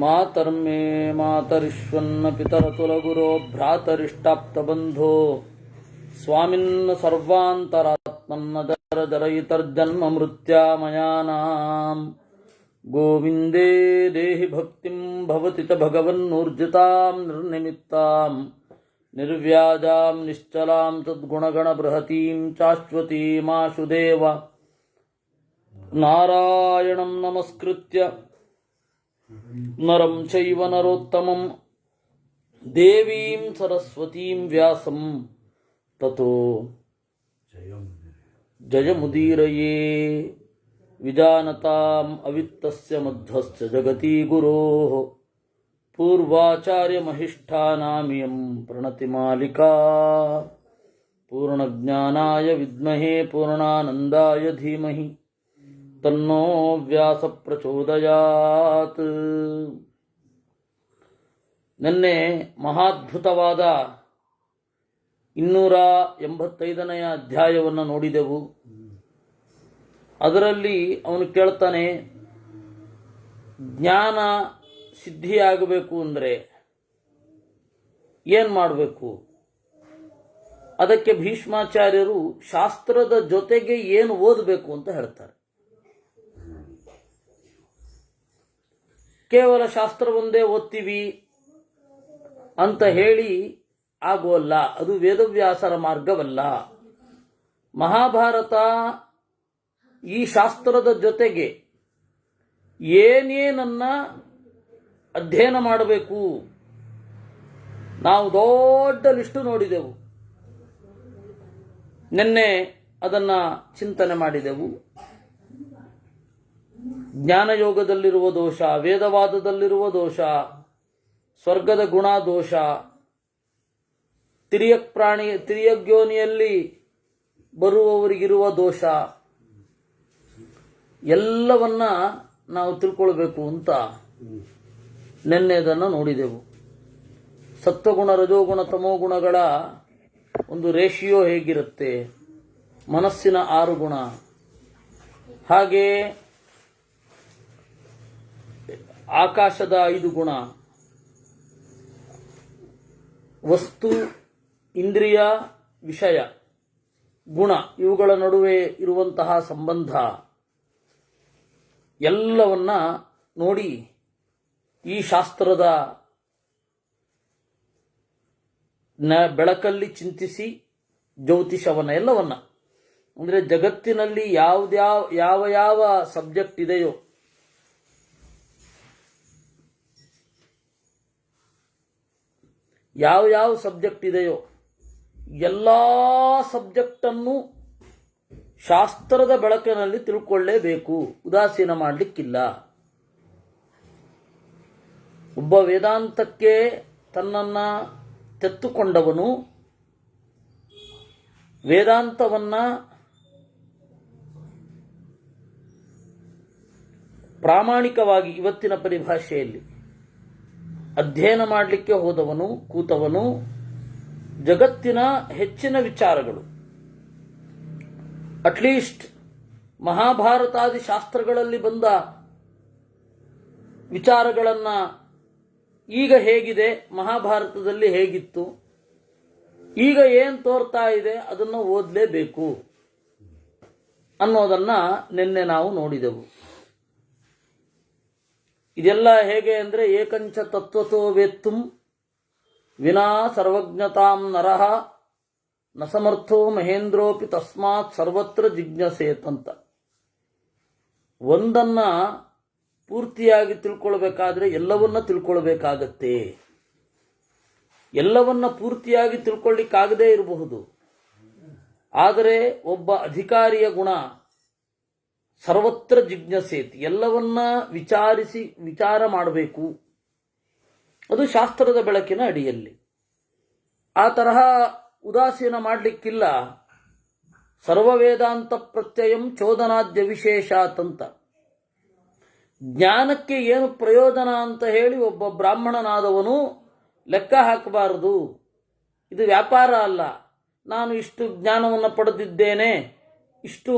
ಮಾತರ್ಮೇ ಮಾತರಿಶ್ವನ್ನ ಪಿತರತುಲಗುರೋ ಭ್ರಾತರಿಷ್ಟಾಪ್ತಬಂಧೋ ಸ್ವಾಮಿನ್ನ ಸರ್ವಾಂತರಾತ್ಮನ್ನ ಜರಯಿತರ್ಜನ್ಮ ಮೃತ್ಯಾಮಯಾನಾಂ ಗೋವಿಂದೇ ದೇಹಿ ಭಕ್ತಿಂ ಭವತಿ ಚ ಭಗವನ್ನೂರ್ಜಿತಾಂ ನಿರ್ನಿಮಿತ್ತಾಂ ನಿರ್ವ್ಯಾಜಾಂ ನಿಶ್ಚಲಾಂ ತದ್ಗುಣಗಣ ಬೃಹತೀಂ ಶಾಶ್ವತೀಮಾಶುದೇವ ನಾರಾಯಣಂ ನಮಸ್ಕೃತ್ಯ ನರಂ ಚೈವ ನರೋತ್ತಮಂ ದೇವೀಂ ಸರಸ್ವತೀಂ ವ್ಯಾಸಂ ತತೋ ಜಯಮುದೀರಯೇ ವಿಜಾನತಾಂ ಅವಿತ್ತಸ್ಯ ಮಧ್ವಸ್ಯ ಜಗತಿ ಗುರೋಃ ಪೂರ್ವಾಚಾರ್ಯಮಹಿಷ್ಠಾನಾಮಿಯಂ ಪ್ರಣತಿಮಾಲಿಕಾ ಪೂರ್ಣಜ್ಞಾನಾಯ ವಿದ್ಮಹೇ ಪೂರ್ಣಾನಂದಾಯ ಧೀಮಹಿ ತನ್ನೋ ವ್ಯಾಸ ಪ್ರಚೋದಯಾತ್. ನಿನ್ನೆ ಮಹಾದ್ಭುತವಾದ 285ನೇ ಅಧ್ಯಾಯವನ್ನು ನೋಡಿದೆವು. ಅದರಲ್ಲಿ ಅವನು ಕೇಳ್ತಾನೆ, ಜ್ಞಾನ ಸಿದ್ಧಿಯಾಗಬೇಕು ಅಂದರೆ ಏನು ಮಾಡಬೇಕು? ಅದಕ್ಕೆ ಭೀಷ್ಮಾಚಾರ್ಯರು ಶಾಸ್ತ್ರದ ಜೊತೆಗೆ ಏನು ಓದಬೇಕು ಅಂತ ಹೇಳ್ತಾರೆ. ಕೇವಲ ಶಾಸ್ತ್ರವೊಂದೇ ಓದ್ತೀವಿ ಅಂತ ಹೇಳಿ ಆಗೋಲ್ಲ. ಅದು ವೇದವ್ಯಾಸರ ಮಾರ್ಗವಲ್ಲ. ಮಹಾಭಾರತ ಈ ಶಾಸ್ತ್ರದ ಜೊತೆಗೆ ಏನೇನನ್ನ ಅಧ್ಯಯನ ಮಾಡಬೇಕು, ನಾವು ದೊಡ್ಡ ಲಿಸ್ಟು ನೋಡಿದೆವು. ನಿನ್ನೆ ಅದನ್ನು ಚಿಂತನೆ ಮಾಡಿದೆವು. ಜ್ಞಾನಯೋಗದಲ್ಲಿರುವ ದೋಷ, ವೇದವಾದದಲ್ಲಿರುವ ದೋಷ, ಸ್ವರ್ಗದ ಗುಣ ದೋಷ, ತಿರ್ಯಗ್ಯೋನಿಯಲ್ಲಿ ಬರುವವರಿಗಿರುವ ದೋಷ, ಎಲ್ಲವನ್ನ ನಾವು ತಿಳ್ಕೊಳ್ಬೇಕು ಅಂತ ನಿನ್ನೆ ಅದನ್ನು ನೋಡಿದೆವು. ಸತ್ವಗುಣ, ರಜೋಗುಣ, ತಮೋಗುಣಗಳ ಒಂದು ರೇಷಿಯೋ ಹೇಗಿರುತ್ತೆ, ಮನಸ್ಸಿನ 6 ಗುಣ, ಹಾಗೆ ಆಕಾಶದ 5 ಗುಣ, ವಸ್ತು, ಇಂದ್ರಿಯ, ವಿಷಯ, ಗುಣ, ಇವುಗಳ ನಡುವೆ ಇರುವಂತಹ ಸಂಬಂಧ ಎಲ್ಲವನ್ನ ನೋಡಿ ಈ ಶಾಸ್ತ್ರದ ಬೆಳಕಲ್ಲಿ ಚಿಂತಿಸಿ ಜ್ಯೋತಿಷವನ್ನ ಎಲ್ಲವನ್ನ, ಅಂದರೆ ಜಗತ್ತಿನಲ್ಲಿ ಯಾವ ಸಬ್ಜೆಕ್ಟ್ ಇದೆಯೋ ಯಾವ ಸಬ್ಜೆಕ್ಟ್ ಇದೆಯೋ ಎಲ್ಲ ಸಬ್ಜೆಕ್ಟನ್ನು ಶಾಸ್ತ್ರದ ಬೆಳಕಿನಲ್ಲಿ ತಿಳ್ಕೊಳ್ಳೇಬೇಕು. ಉದಾಸೀನ ಮಾಡಲಿಕ್ಕಿಲ್ಲ. ಒಬ್ಬ ವೇದಾಂತಕ್ಕೆ ತನ್ನನ್ನ ತೆತ್ತುಕೊಂಡವನು ವೇದಾಂತವನ್ನ ಪ್ರಾಮಾಣಿಕವಾಗಿ ಇವತ್ತಿನ ಪರಿಭಾಷೆಯಲ್ಲಿ ಅಧ್ಯಯನ ಮಾಡಲಿಕ್ಕೆ ಹೋದವನು, ಕೂತವನು, ಜಗತ್ತಿನ ಹೆಚ್ಚಿನ ವಿಚಾರಗಳು, ಅಟ್ಲೀಸ್ಟ್ ಮಹಾಭಾರತಾದಿ ಶಾಸ್ತ್ರಗಳಲ್ಲಿ ಬಂದ ವಿಚಾರಗಳನ್ನ ಈಗ ಹೇಗಿದೆ, ಮಹಾಭಾರತದಲ್ಲಿ ಹೇಗಿತ್ತು, ಈಗ ಏನು ತೋರ್ತಾ ಇದೆ, ಅದನ್ನು ಓದಲೇಬೇಕು ಅನ್ನೋದನ್ನ ನಿನ್ನೆ ನಾವು ನೋಡಿದೆವು. ಇದೆಲ್ಲ ಹೇಗೆ ಅಂದರೆ, ಏಕಂಚ ತತ್ವತೋ ವೇತ್ತುಂ ವಿನಾ ಸರ್ವಜ್ಞತಾಂ ನರಃ ನ ಸಮರ್ಥೋ ಮಹೇಂದ್ರೋಪಿ ತಸ್ಮಾತ್ ಸರ್ವತ್ರ ಜಿಜ್ಞಾಸೇತ್ ಅಂತ. ಒಂದನ್ನ ಪೂರ್ತಿಯಾಗಿ ತಿಳ್ಕೊಳ್ಬೇಕಾದ್ರೆ ಎಲ್ಲವನ್ನ ತಿಳ್ಕೊಳ್ಬೇಕಾಗತ್ತೆ. ಎಲ್ಲವನ್ನ ಪೂರ್ತಿಯಾಗಿ ತಿಳ್ಕೊಳ್ಳಿಕ್ಕಾಗದೇ ಇರಬಹುದು. ಆದರೆ ಒಬ್ಬ ಅಧಿಕಾರಿಯ ಗುಣ ಸರ್ವತ್ರ ಜಿಜ್ಞಾಸೇತ್, ಎಲ್ಲವನ್ನ ವಿಚಾರ ಮಾಡಬೇಕು. ಅದು ಶಾಸ್ತ್ರದ ಬೆಳಕಿನ ಅಡಿಯಲ್ಲಿ. ಆ ತರಹ ಉದಾಸೀನ ಮಾಡಲಿಕ್ಕಿಲ್ಲ. ಸರ್ವವೇದಾಂತ ಪ್ರತ್ಯಯಂ ಚೋದನಾದ್ಯ ವಿಶೇಷಾತ್ ಅಂತ. ಜ್ಞಾನಕ್ಕೆ ಏನು ಪ್ರಯೋಜನ ಅಂತ ಹೇಳಿ ಒಬ್ಬ ಬ್ರಾಹ್ಮಣನಾದವನು ಲೆಕ್ಕ ಹಾಕಬಾರದು. ಇದು ವ್ಯಾಪಾರ ಅಲ್ಲ. ನಾನು ಇಷ್ಟು ಜ್ಞಾನವನ್ನು ಪಡೆದಿದ್ದೇನೆ, ಇಷ್ಟು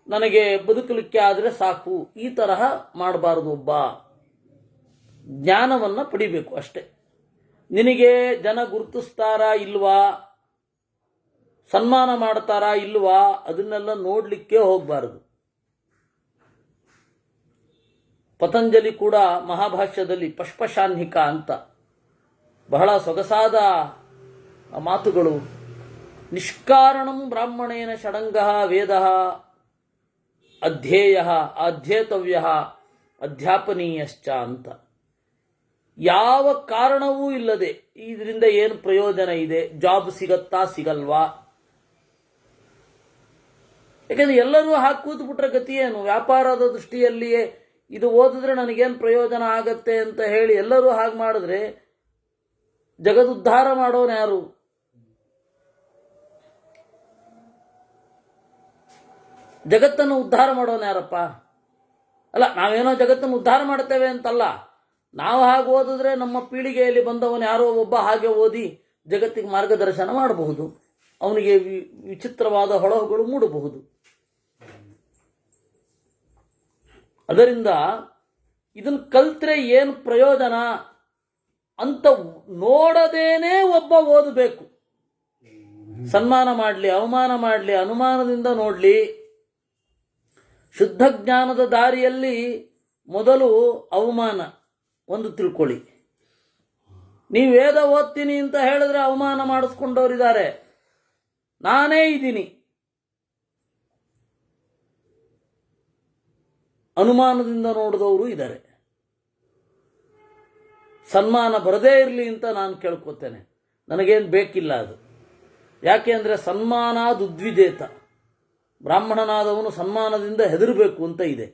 ನನಗೆ ಬದುಕಲಿಕ್ಕೆ ಆದರೆ ಸಾಕು, ಈ ತರಹ ಮಾಡಬಾರದು. ಒಬ್ಬ ಜ್ಞಾನವನ್ನು ಪಡಿಬೇಕು ಅಷ್ಟೆ. ನಿನಗೆ ಜನ ಗುರುತಿಸ್ತಾರಾ ಇಲ್ವಾ, ಸನ್ಮಾನ ಮಾಡ್ತಾರಾ ಇಲ್ವಾ, ಅದನ್ನೆಲ್ಲ ನೋಡಲಿಕ್ಕೆ ಹೋಗಬಾರದು. ಪತಂಜಲಿ ಕೂಡ ಮಹಾಭಾಷ್ಯದಲ್ಲಿ ಪಶ್ಪಶಾನ್ಹಿಕ ಅಂತ ಬಹಳ ಸೊಗಸಾದ ಮಾತುಗಳು. ನಿಷ್ಕಾರಣಂ ಬ್ರಾಹ್ಮಣೇನ ಷಡಂಗ ವೇದ ಅಧ್ಯೇಯ ಅಧ್ಯೇತವ್ಯ ಅಧ್ಯಾಪನೀಯಶ್ಚ ಅಂತ. ಯಾವ ಕಾರಣವೂ ಇಲ್ಲದೆ ಇದರಿಂದ ಏನು ಪ್ರಯೋಜನ ಇದೆ, ಜಾಬ್ ಸಿಗತ್ತಾ ಸಿಗಲ್ವಾ, ಯಾಕೆಂದ್ರೆ ಎಲ್ಲರೂ ಹಾಕಿ ಕೂತ್ಬಿಟ್ರೆ ಗತಿ ಏನು? ವ್ಯಾಪಾರದ ದೃಷ್ಟಿಯಲ್ಲಿಯೇ ಇದು ಓದಿದ್ರೆ ನನಗೇನು ಪ್ರಯೋಜನ ಆಗತ್ತೆ ಅಂತ ಹೇಳಿ ಎಲ್ಲರೂ ಹಾಗೆ ಮಾಡಿದ್ರೆ ಜಗದುದ್ಧಾರ ಮಾಡೋನು ಯಾರು? ಜಗತ್ತನ್ನು ಉದ್ಧಾರ ಮಾಡೋನು ಯಾರಪ್ಪ? ಅಲ್ಲ, ನಾವೇನೋ ಜಗತ್ತನ್ನು ಉದ್ಧಾರ ಮಾಡ್ತೇವೆ ಅಂತಲ್ಲ, ನಾವು ಹಾಗೆ ಓದಿದ್ರೆ ನಮ್ಮ ಪೀಳಿಗೆಯಲ್ಲಿ ಬಂದವನು ಯಾರೋ ಒಬ್ಬ ಹಾಗೆ ಓದಿ ಜಗತ್ತಿಗೆ ಮಾರ್ಗದರ್ಶನ ಮಾಡಬಹುದು, ಅವನಿಗೆ ವಿಚಿತ್ರವಾದ ಹೊಳಹುಗಳು ಮೂಡಬಹುದು. ಅದರಿಂದ ಇದನ್ನು ಕಲ್ತ್ರೆ ಏನು ಪ್ರಯೋಜನ ಅಂತ ನೋಡದೇನೆ ಒಬ್ಬ ಓದಬೇಕು. ಸನ್ಮಾನ ಮಾಡಲಿ, ಅವಮಾನ ಮಾಡಲಿ, ಅನುಮಾನದಿಂದ ನೋಡಲಿ. ಶುದ್ಧ ಜ್ಞಾನದ ದಾರಿಯಲ್ಲಿ ಮೊದಲು ಅವಮಾನ ಒಂದು ತಿಳ್ಕೊಳ್ಳಿ. ನೀವು ವೇದ ಓದ್ತೀನಿ ಅಂತ ಹೇಳಿದ್ರೆ ಅವಮಾನ ಮಾಡಿಸ್ಕೊಂಡವರಿದ್ದಾರೆ, ನಾನೇ ಇದ್ದೀನಿ. ಅನುಮಾನದಿಂದ ನೋಡಿದವರು ಇದ್ದಾರೆ. ಸನ್ಮಾನ ಬರದೇ ಇರಲಿ ಅಂತ ನಾನು ಕೇಳ್ಕೊತೇನೆ, ನನಗೇನು ಬೇಕಿಲ್ಲ ಅದು. ಯಾಕೆ ಅಂದರೆ ಸನ್ಮಾನಾದ್ ಉದ್ವಿಜೇತ, ಬ್ರಾಹ್ಮಣನಾದವನು ಸನ್ಮಾನದಿಂದ ಹೆದರಬೇಕು ಅಂತ ಇದೆ.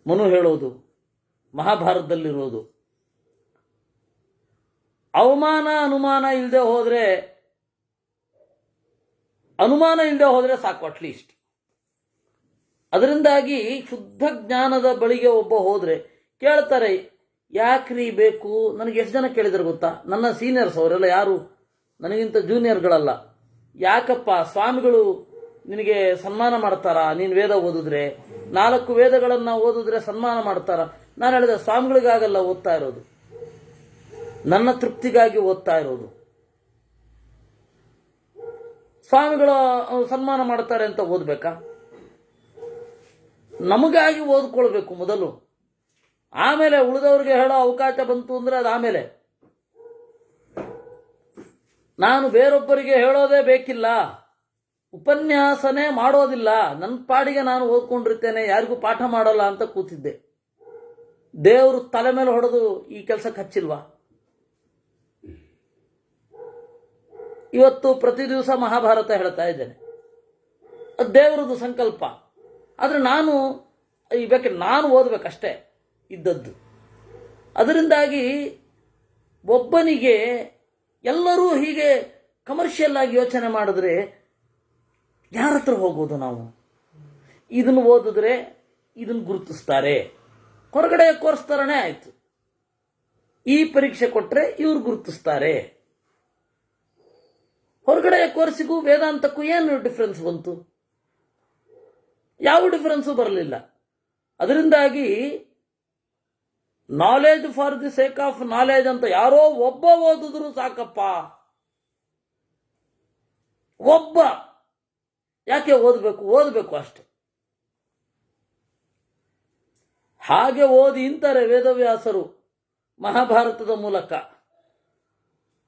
ಮನು ಹೇಳೋದು, ಮಹಾಭಾರತದಲ್ಲಿರೋದು. ಅವಮಾನ ಅನುಮಾನ ಇಲ್ಲದೆ ಹೋದರೆ, ಅನುಮಾನ ಇಲ್ಲದೆ ಹೋದರೆ ಸಾಕು ಅಟ್ಲೀಸ್ಟ್. ಅದರಿಂದಾಗಿ ಶುದ್ಧ ಜ್ಞಾನದ ಬಳಿಗೆ ಒಬ್ಬ ಹೋದರೆ ಕೇಳ್ತಾರೆ, ಯಾಕ್ರಿ ಬೇಕು? ನನಗೆ ಎಷ್ಟು ಜನ ಕೇಳಿದ್ರು ಗೊತ್ತಾ? ನನ್ನ ಸೀನಿಯರ್ಸ್, ಅವರೆಲ್ಲ ಯಾರು ನನಗಿಂತ ಜೂನಿಯರ್ಗಳಲ್ಲ. ಯಾಕಪ್ಪ ಸ್ವಾಮಿಗಳು ನಿನಗೆ ಸನ್ಮಾನ ಮಾಡ್ತಾರಾ ನೀನು ವೇದ ಓದಿದ್ರೆ? 4 ವೇದಗಳನ್ನು ಓದಿದ್ರೆ ಸನ್ಮಾನ ಮಾಡ್ತಾರ? ನಾನು ಹೇಳಿದೆ, ಸ್ವಾಮಿಗಳಿಗಾಗಲ್ಲ ಓದ್ತಾ ಇರೋದು, ನನ್ನ ತೃಪ್ತಿಗಾಗಿ ಓದ್ತಾ ಇರೋದು. ಸ್ವಾಮಿಗಳು ಸನ್ಮಾನ ಮಾಡ್ತಾರೆ ಅಂತ ಓದಬೇಕಾ? ನಮಗಾಗಿ ಓದ್ಕೊಳ್ಬೇಕು ಮೊದಲು, ಆಮೇಲೆ ಉಳಿದವ್ರಿಗೆ ಹೇಳೋ ಅವಕಾಶ ಬಂತು ಅಂದ್ರೆ ಅದು ಆಮೇಲೆ. ನಾನು ಬೇರೊಬ್ಬರಿಗೆ ಹೇಳೋದೇ ಬೇಕಿಲ್ಲ, ಉಪನ್ಯಾಸನೇ ಮಾಡೋದಿಲ್ಲ, ನನ್ನ ಪಾಡಿಗೆ ನಾನು ಓದ್ಕೊಂಡಿರ್ತೇನೆ, ಯಾರಿಗೂ ಪಾಠ ಮಾಡೋಲ್ಲ ಅಂತ ಕೂತಿದ್ದೆ. ದೇವರು ತಲೆ ಮೇಲೆ ಹೊಡೆದು ಈ ಕೆಲಸಕ್ಕೆ ಹಚ್ಚಿಲ್ವಾ? ಇವತ್ತು ಪ್ರತಿ ದಿವಸ ಮಹಾಭಾರತ ಹೇಳ್ತಾ ಇದ್ದೇನೆ, ಅದು ದೇವರದ್ದು ಸಂಕಲ್ಪ. ಆದರೆ ನಾನು ನಾನು ಓದಬೇಕಷ್ಟೇ ಇದ್ದದ್ದು. ಅದರಿಂದಾಗಿ ಒಬ್ಬನಿಗೆ ಎಲ್ಲರೂ ಹೀಗೆ ಕಮರ್ಷಿಯಲ್ ಆಗಿ ಯೋಚನೆ ಮಾಡಿದ್ರೆ ಯಾರ ಹತ್ರ ಹೋಗೋದು ನಾವು? ಇದನ್ನು ಓದಿದ್ರೆ ಇದನ್ನು ಗುರುತಿಸ್ತಾರೆ, ಹೊರಗಡೆ ಕೋರ್ಸ್ ಥರನೇ ಆಯಿತು. ಈ ಪರೀಕ್ಷೆ ಕೊಟ್ಟರೆ ಇವ್ರು ಗುರುತಿಸ್ತಾರೆ. ಹೊರಗಡೆ ಕೋರ್ಸಿಗೂ ವೇದಾಂತಕ್ಕೂ ಏನು ಡಿಫ್ರೆನ್ಸ್ ಬಂತು? ಯಾವ ಡಿಫರೆನ್ಸು ಬರಲಿಲ್ಲ. ಅದರಿಂದಾಗಿ knowledge for the sake of knowledge ಅಂತ ಯಾರೋ ಒಬ್ಬ ಓದಿದ್ರು ಸಾಕಪ್ಪ. ಒಬ್ಬ ಯಾಕೆ ಓದಬೇಕು ಅಷ್ಟೆ. ಹಾಗೆ ಓದಿ ಇಂತಾರೆ ವೇದವ್ಯಾಸರು ಮಹಾಭಾರತದ ಮೂಲಕ.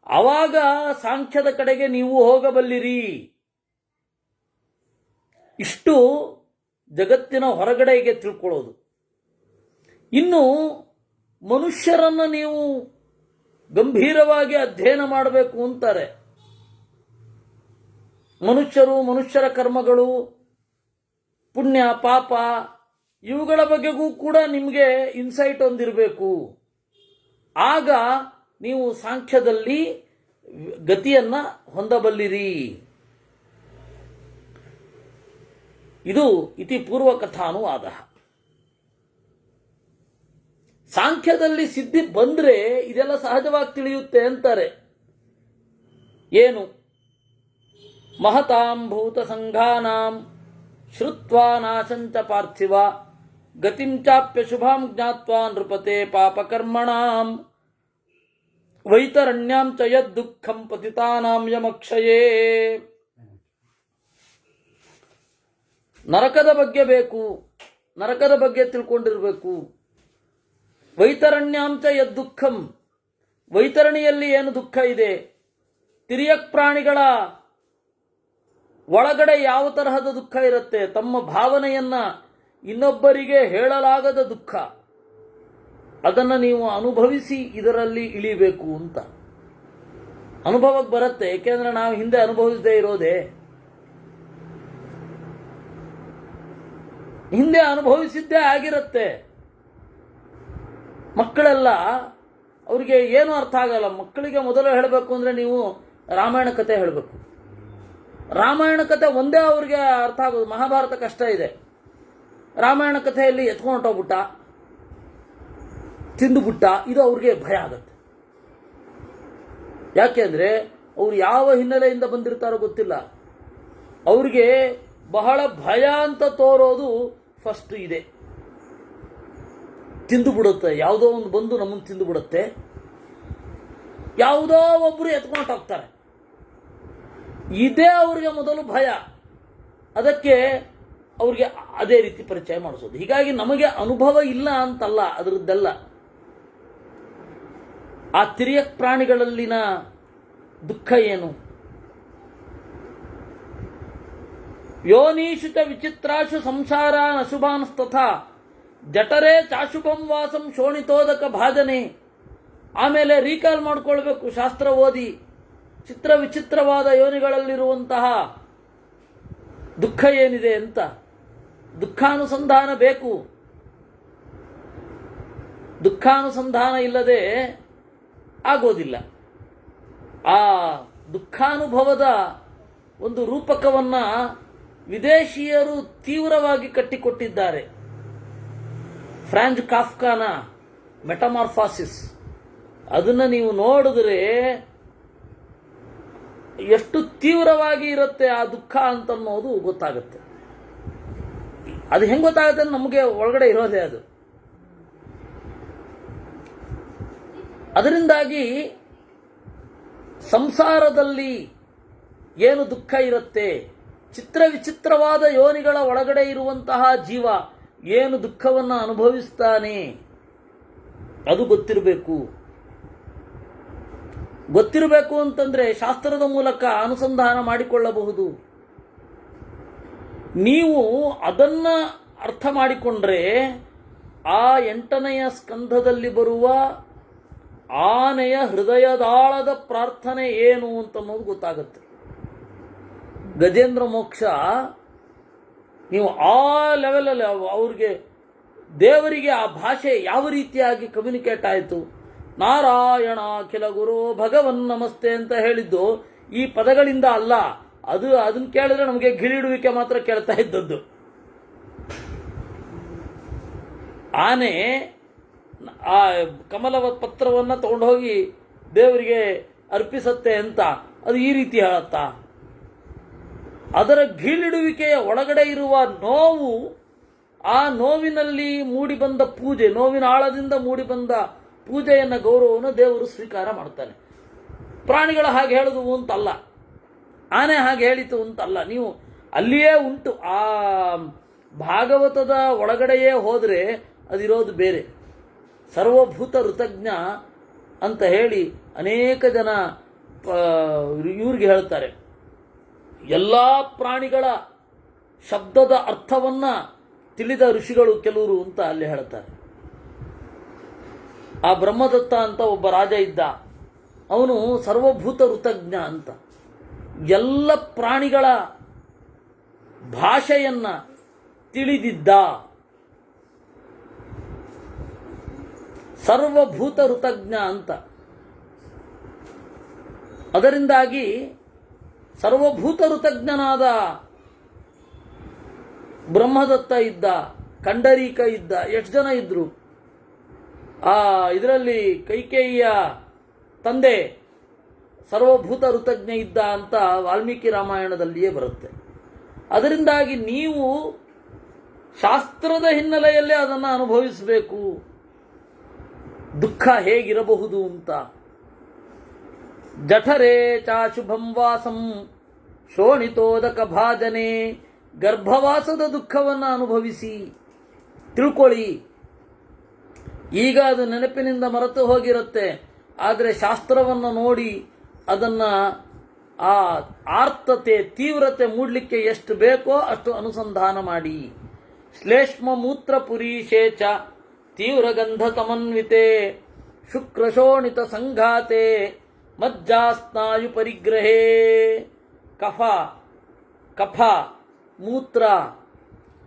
ಆವಾಗ ಸಾಂಖ್ಯದ ಕಡೆಗೆ ನೀವು ಹೋಗಬಲ್ಲಿರಿ. ಇಷ್ಟು ಜಗತ್ತಿನ ಹೊರಗಡೆಗೆ ತಿಳ್ಕೊಳ್ಳೋದು. ಇನ್ನು ಮನುಷ್ಯರನ್ನು ನೀವು ಗಂಭೀರವಾಗಿ ಅಧ್ಯಯನ ಮಾಡಬೇಕು ಅಂತಾರೆ. ಮನುಷ್ಯರು, ಮನುಷ್ಯರ ಕರ್ಮಗಳು, ಪುಣ್ಯ ಪಾಪ, ಇವುಗಳ ಬಗ್ಗೆಗೂ ಕೂಡ ನಿಮಗೆ ಇನ್ಸೈಟ್ ಹೊಂದಿರಬೇಕು. ಆಗ ನೀವು ಸಾಂಖ್ಯದಲ್ಲಿ ಗತಿಯನ್ನ ಹೊಂದಬಲ್ಲಿರಿ. ಇದು ಇತಿ ಪೂರ್ವ ಕಥಾನುವಾದ. ಸಾಂಖ್ಯದಲ್ಲಿ ಸಿದ್ಧಿ ಬಂದ್ರೆ ಇದೆಲ್ಲ ಸಹಜವಾಗಿ ತಿಳಿಯುತ್ತೆ ಅಂತಾರೆ. ಏನು? ಮಹತಾಂ ಭೂತ ಸಂಘಾನಾಂ ಶ್ರುತ್ವಾ ನಾಶಂಚ ಪಾರ್ಥಿವ ಗತಿಂ ಚಾಪ್ಯ ಶುಭಾಂ ಜ್ಞಾತ್ವಾ ನೃಪತೆ ಪಾಪಕರ್ಮಣಾಂ ವೈತರಣ್ಯಾಂ ಚ ಯದ್ದುಃಖಂ ಪತಿತಾನಾಂ ಯಮಕ್ಷಯೇ. ನರಕದ ಬಗ್ಗೆ ಬೇಕು, ನರಕದ ಬಗ್ಗೆ ತಿಳ್ಕೊಂಡಿರಬೇಕು. ವೈತರಣ್ಯಾಂಚ ಯದ್ದುಃಖಂ, ವೈತರಣಿಯಲ್ಲಿ ಏನು ದುಃಖ ಇದೆ, ತಿರ್ಯಕ್ ಪ್ರಾಣಿಗಳ ಒಳಗಡೆ ಯಾವ ತರಹದ ದುಃಖ ಇರುತ್ತೆ, ತಮ್ಮ ಭಾವನೆಯನ್ನ ಇನ್ನೊಬ್ಬರಿಗೆ ಹೇಳಲಾಗದ ದುಃಖ, ಅದನ್ನು ನೀವು ಅನುಭವಿಸಿ ಇದರಲ್ಲಿ ಇಳಿಬೇಕು ಅಂತ. ಅನುಭವಕ್ಕೆ ಬರುತ್ತೆ, ಏಕೆಂದ್ರೆ ನಾವು ಹಿಂದೆ ಅನುಭವಿಸದೇ ಇರೋದೇ, ಹಿಂದೆ ಅನುಭವಿಸಿದ್ದೇ ಆಗಿರುತ್ತೆ. ಮಕ್ಕಳೆಲ್ಲ ಅವರಿಗೆ ಏನು ಅರ್ಥ ಆಗಲ್ಲ. ಮಕ್ಕಳಿಗೆ ಮೊದಲು ಹೇಳಬೇಕು ಅಂದರೆ ನೀವು ರಾಮಾಯಣ ಕಥೆ ಹೇಳಬೇಕು. ರಾಮಾಯಣ ಕಥೆ ಒಂದೇ ಅವ್ರಿಗೆ ಅರ್ಥ ಆಗೋದು. ಮಹಾಭಾರತ ಕಷ್ಟ ಇದೆ. ರಾಮಾಯಣ ಕಥೆಯಲ್ಲಿ ಎತ್ಕೊಂಡು ಹೊಟ್ಟೋಗ್ಬಿಟ್ಟ, ತಿಂದುಬಿಟ್ಟ, ಇದು ಅವ್ರಿಗೆ ಭಯ ಆಗುತ್ತೆ. ಯಾಕೆಂದ್ರೆ ಅವ್ರು ಯಾವ ಹಿನ್ನೆಲೆಯಿಂದ ಬಂದಿರ್ತಾರೋ ಗೊತ್ತಿಲ್ಲ. ಅವ್ರಿಗೆ ಬಹಳ ಭಯ ಅಂತ ತೋರೋದು ಫಸ್ಟ್ ಇದೆ. ತಿಂದು ಬಿಡುತ್ತೆ, ಯಾವುದೋ ಒಂದು ಬಂದು ನಮ್ಮನ್ನು ತಿಂದು ಬಿಡುತ್ತೆ, ಯಾವುದೋ ಒಬ್ಬರು ಎತ್ಕೊಂಡು ಹೋಗ್ತಾರೆ, ಇದೇ ಅವ್ರಿಗೆ ಮೊದಲು ಭಯ. ಅದಕ್ಕೆ ಅವ್ರಿಗೆ ಅದೇ ರೀತಿ ಪರಿಚಯ ಮಾಡಿಸೋದು. ಹೀಗಾಗಿ ನಮಗೆ ಅನುಭವ ಇಲ್ಲ ಅಂತಲ್ಲ, ಅದರದ್ದೆಲ್ಲ ಆ ತಿರ್ಯಕ್ ಪ್ರಾಣಿಗಳಲ್ಲಿನ ದುಃಖ ಏನು. ಯೋನೀಶು ಚ ವಿಚಿತ್ರಾಶು ಸಂಸಾರ ನಶುಭಾನಸ್ತಥಾ ಜಠರೇ ಚಾಶುಭಂ ವಾಸಂ ಶೋಣಿತೋದಕ ಭಾಜನೆ. ಆಮೇಲೆ ರೀಕಾಲ್ ಮಾಡ್ಕೊಳ್ಬೇಕು, ಶಾಸ್ತ್ರ ಓದಿ. ಚಿತ್ರ ವಿಚಿತ್ರವಾದ ಯೋನಿಗಳಲ್ಲಿರುವಂತಹ ದುಃಖ ಏನಿದೆ ಅಂತ ದುಃಖಾನುಸಂಧಾನ ಬೇಕು. ದುಃಖಾನುಸಂಧಾನ ಇಲ್ಲದೆ ಆಗೋದಿಲ್ಲ. ಆ ದುಃಖಾನುಭವದ ಒಂದು ರೂಪಕವನ್ನ ವಿದೇಶಿಯರು ತೀವ್ರವಾಗಿ ಕಟ್ಟಿಕೊಟ್ಟಿದ್ದಾರೆ. ಫ್ರಾಂಜ್ ಕಾಫ್ಕಾನ ಮೆಟಮಾರ್ಫಾಸಿಸ್, ಅದನ್ನು ನೀವು ನೋಡಿದ್ರೆ ಎಷ್ಟು ತೀವ್ರವಾಗಿ ಇರುತ್ತೆ ಆ ದುಃಖ ಅಂತನ್ನೋದು ಗೊತ್ತಾಗುತ್ತೆ. ಅದು ಹೆಂಗೆ ಗೊತ್ತಾಗುತ್ತೆ? ನಮಗೆ ಒಳಗಡೆ ಇರೋದೇ ಅದು. ಅದರಿಂದಾಗಿ ಸಂಸಾರದಲ್ಲಿ ಏನು ದುಃಖ ಇರುತ್ತೆ, ಚಿತ್ರ ವಿಚಿತ್ರವಾದ ಯೋನಿಗಳ ಒಳಗಡೆ ಇರುವಂತಹ ಜೀವ ಏನು ದುಃಖವನ್ನು ಅನುಭವಿಸ್ತಾನೆ ಅದು ಗೊತ್ತಿರಬೇಕು. ಗೊತ್ತಿರಬೇಕು ಅಂತಂದ್ರೆ ಶಾಸ್ತ್ರದ ಮೂಲಕ ಅನುಸಂಧಾನ ಮಾಡಿಕೊಳ್ಳಬಹುದು. ನೀವು ಅದನ್ನ ಅರ್ಥ ಮಾಡಿಕೊಂಡ್ರೆ ಆ 8ನೆಯ ಸ್ಕಂಧದಲ್ಲಿ ಬರುವ ಆನೆಯ ಹೃದಯದಾಳದ ಪ್ರಾರ್ಥನೆ ಏನು ಅಂತನ್ನೋದು ಗೊತ್ತಾಗುತ್ತೆ. ಗಜೇಂದ್ರ ಮೋಕ್ಷ ನೀವು ಆ ಲೆವೆಲಲ್ಲಿ ಅವ್ರಿಗೆ ದೇವರಿಗೆ ಆ ಭಾಷೆ ಯಾವ ರೀತಿಯಾಗಿ ಕಮ್ಯುನಿಕೇಟ್ ಆಯಿತು. ನಾರಾಯಣ ಅಖಿಲ ಗುರು ಭಗವನ್ ನಮಸ್ತೆ ಅಂತ ಹೇಳಿದ್ದು ಈ ಪದಗಳಿಂದ ಅಲ್ಲ. ಅದನ್ನ ಕೇಳಿದ್ರೆ ನಮಗೆ ಗಿಳಿಡುವಿಕೆ ಮಾತ್ರ ಕೇಳ್ತಾ ಇದ್ದದ್ದು. ಆನೆ ಆ ಕಮಲವ ಪತ್ರವನ್ನು ತಗೊಂಡು ಹೋಗಿ ದೇವರಿಗೆ ಅರ್ಪಿಸತ್ತೆ ಅಂತ ಅದು ಈ ರೀತಿ ಹೇಳತ್ತಾ? ಅದರ ಗೀಳಿಡುವಿಕೆಯ ಒಳಗಡೆ ಇರುವ ನೋವು, ಆ ನೋವಿನಲ್ಲಿ ಮೂಡಿಬಂದ ಪೂಜೆ, ನೋವಿನ ಆಳದಿಂದ ಮೂಡಿಬಂದ ಪೂಜೆಯನ್ನ, ಗೌರವವನ್ನು ದೇವರು ಸ್ವೀಕಾರ ಮಾಡ್ತಾನೆ. ಪ್ರಾಣಿಗಳು ಹಾಗೆ ಹೇಳಿದವು ಅಂತಲ್ಲ, ಆನೆ ಹಾಗೆ ಹೇಳಿತು ಅಂತಲ್ಲ. ನೀವು ಅಲ್ಲಿಯೇ ಉಂಟು. ಆ ಭಾಗವತದ ಒಳಗಡೆಯೇ ಹೋದರೆ ಅದಿರೋದು ಬೇರೆ. ಸರ್ವಭೂತ ಋತಜ್ಞ ಅಂತ ಹೇಳಿ ಅನೇಕ ಜನ ಇವ್ರಿಗೆ ಹೇಳ್ತಾರೆ. ಎಲ್ಲ ಪ್ರಾಣಿಗಳ ಶಬ್ದದ ಅರ್ಥವನ್ನ ತಿಳಿದ ಋಷಿಗಳು ಕೆಲವರು ಅಂತ ಅಲ್ಲಿ ಹೇಳ್ತಾರೆ. ಆ ಬ್ರಹ್ಮದತ್ತ ಅಂತ ಒಬ್ಬ ರಾಜ ಇದ್ದ. ಅವನು ಸರ್ವಭೂತ ಋತಜ್ಞ ಅಂತ ಎಲ್ಲ ಪ್ರಾಣಿಗಳ ಭಾಷೆಯನ್ನ ತಿಳಿದಿದ್ದ. ಸರ್ವಭೂತ ಋತಜ್ಞ ಅಂತ. ಅದರಿಂದಾಗಿ ಸರ್ವಭೂತ ಋತಜ್ಞನಾದ ಬ್ರಹ್ಮದತ್ತ ಇದ್ದ, ಕಂಡರೀಕ ಇದ್ದ, ಎಷ್ಟು ಜನ ಇದ್ರು. ಇದರಲ್ಲಿ ಕೈಕೇಯಿಯ ತಂದೆ ಸರ್ವಭೂತ ಋತಜ್ಞ ಇದ್ದ ಅಂತ ವಾಲ್ಮೀಕಿ ರಾಮಾಯಣದಲ್ಲಿಯೇ ಬರುತ್ತೆ. ಅದರಿಂದಾಗಿ ನೀವು ಶಾಸ್ತ್ರದ ಹಿನ್ನೆಲೆಯಲ್ಲೇ ಅದನ್ನು ಅನುಭವಿಸಬೇಕು. ದುಃಖ ಹೇಗಿರಬಹುದು ಅಂತ. ಜಠರೇ ಚಾಶುಭಂ ವಾಸಂ ಶೋಣಿತೋದಕ ಭಾಜನೆ. ಗರ್ಭವಾಸದ ದುಃಖವನ್ನು ಅನುಭವಿಸಿ ತಿಳ್ಕೊಳ್ಳಿ. ಈಗ ಅದು ನೆನಪಿನಿಂದ ಮರೆತು ಹೋಗಿರುತ್ತೆ, ಆದರೆ ಶಾಸ್ತ್ರವನ್ನು ನೋಡಿ ಅದನ್ನು ಆ ಆರ್ತತೆ ತೀವ್ರತೆ ಮೂಡಲಿಕ್ಕೆ ಎಷ್ಟು ಬೇಕೋ ಅಷ್ಟು ಅನುಸಂಧಾನ ಮಾಡಿ. ಶ್ಲೇಷ್ಮ ಮೂತ್ರ ಪುರೀಶೇಚ ತೀವ್ರ ಗಂಧ ಸಮನ್ವಿತೆ ಶುಕ್ರಶೋಣಿತ ಸಂಘಾತೆ ಮಜ್ಜಾಸ್ನಾಯು ಪರಿಗ್ರಹೇ. ಕಫ ಮೂತ್ರ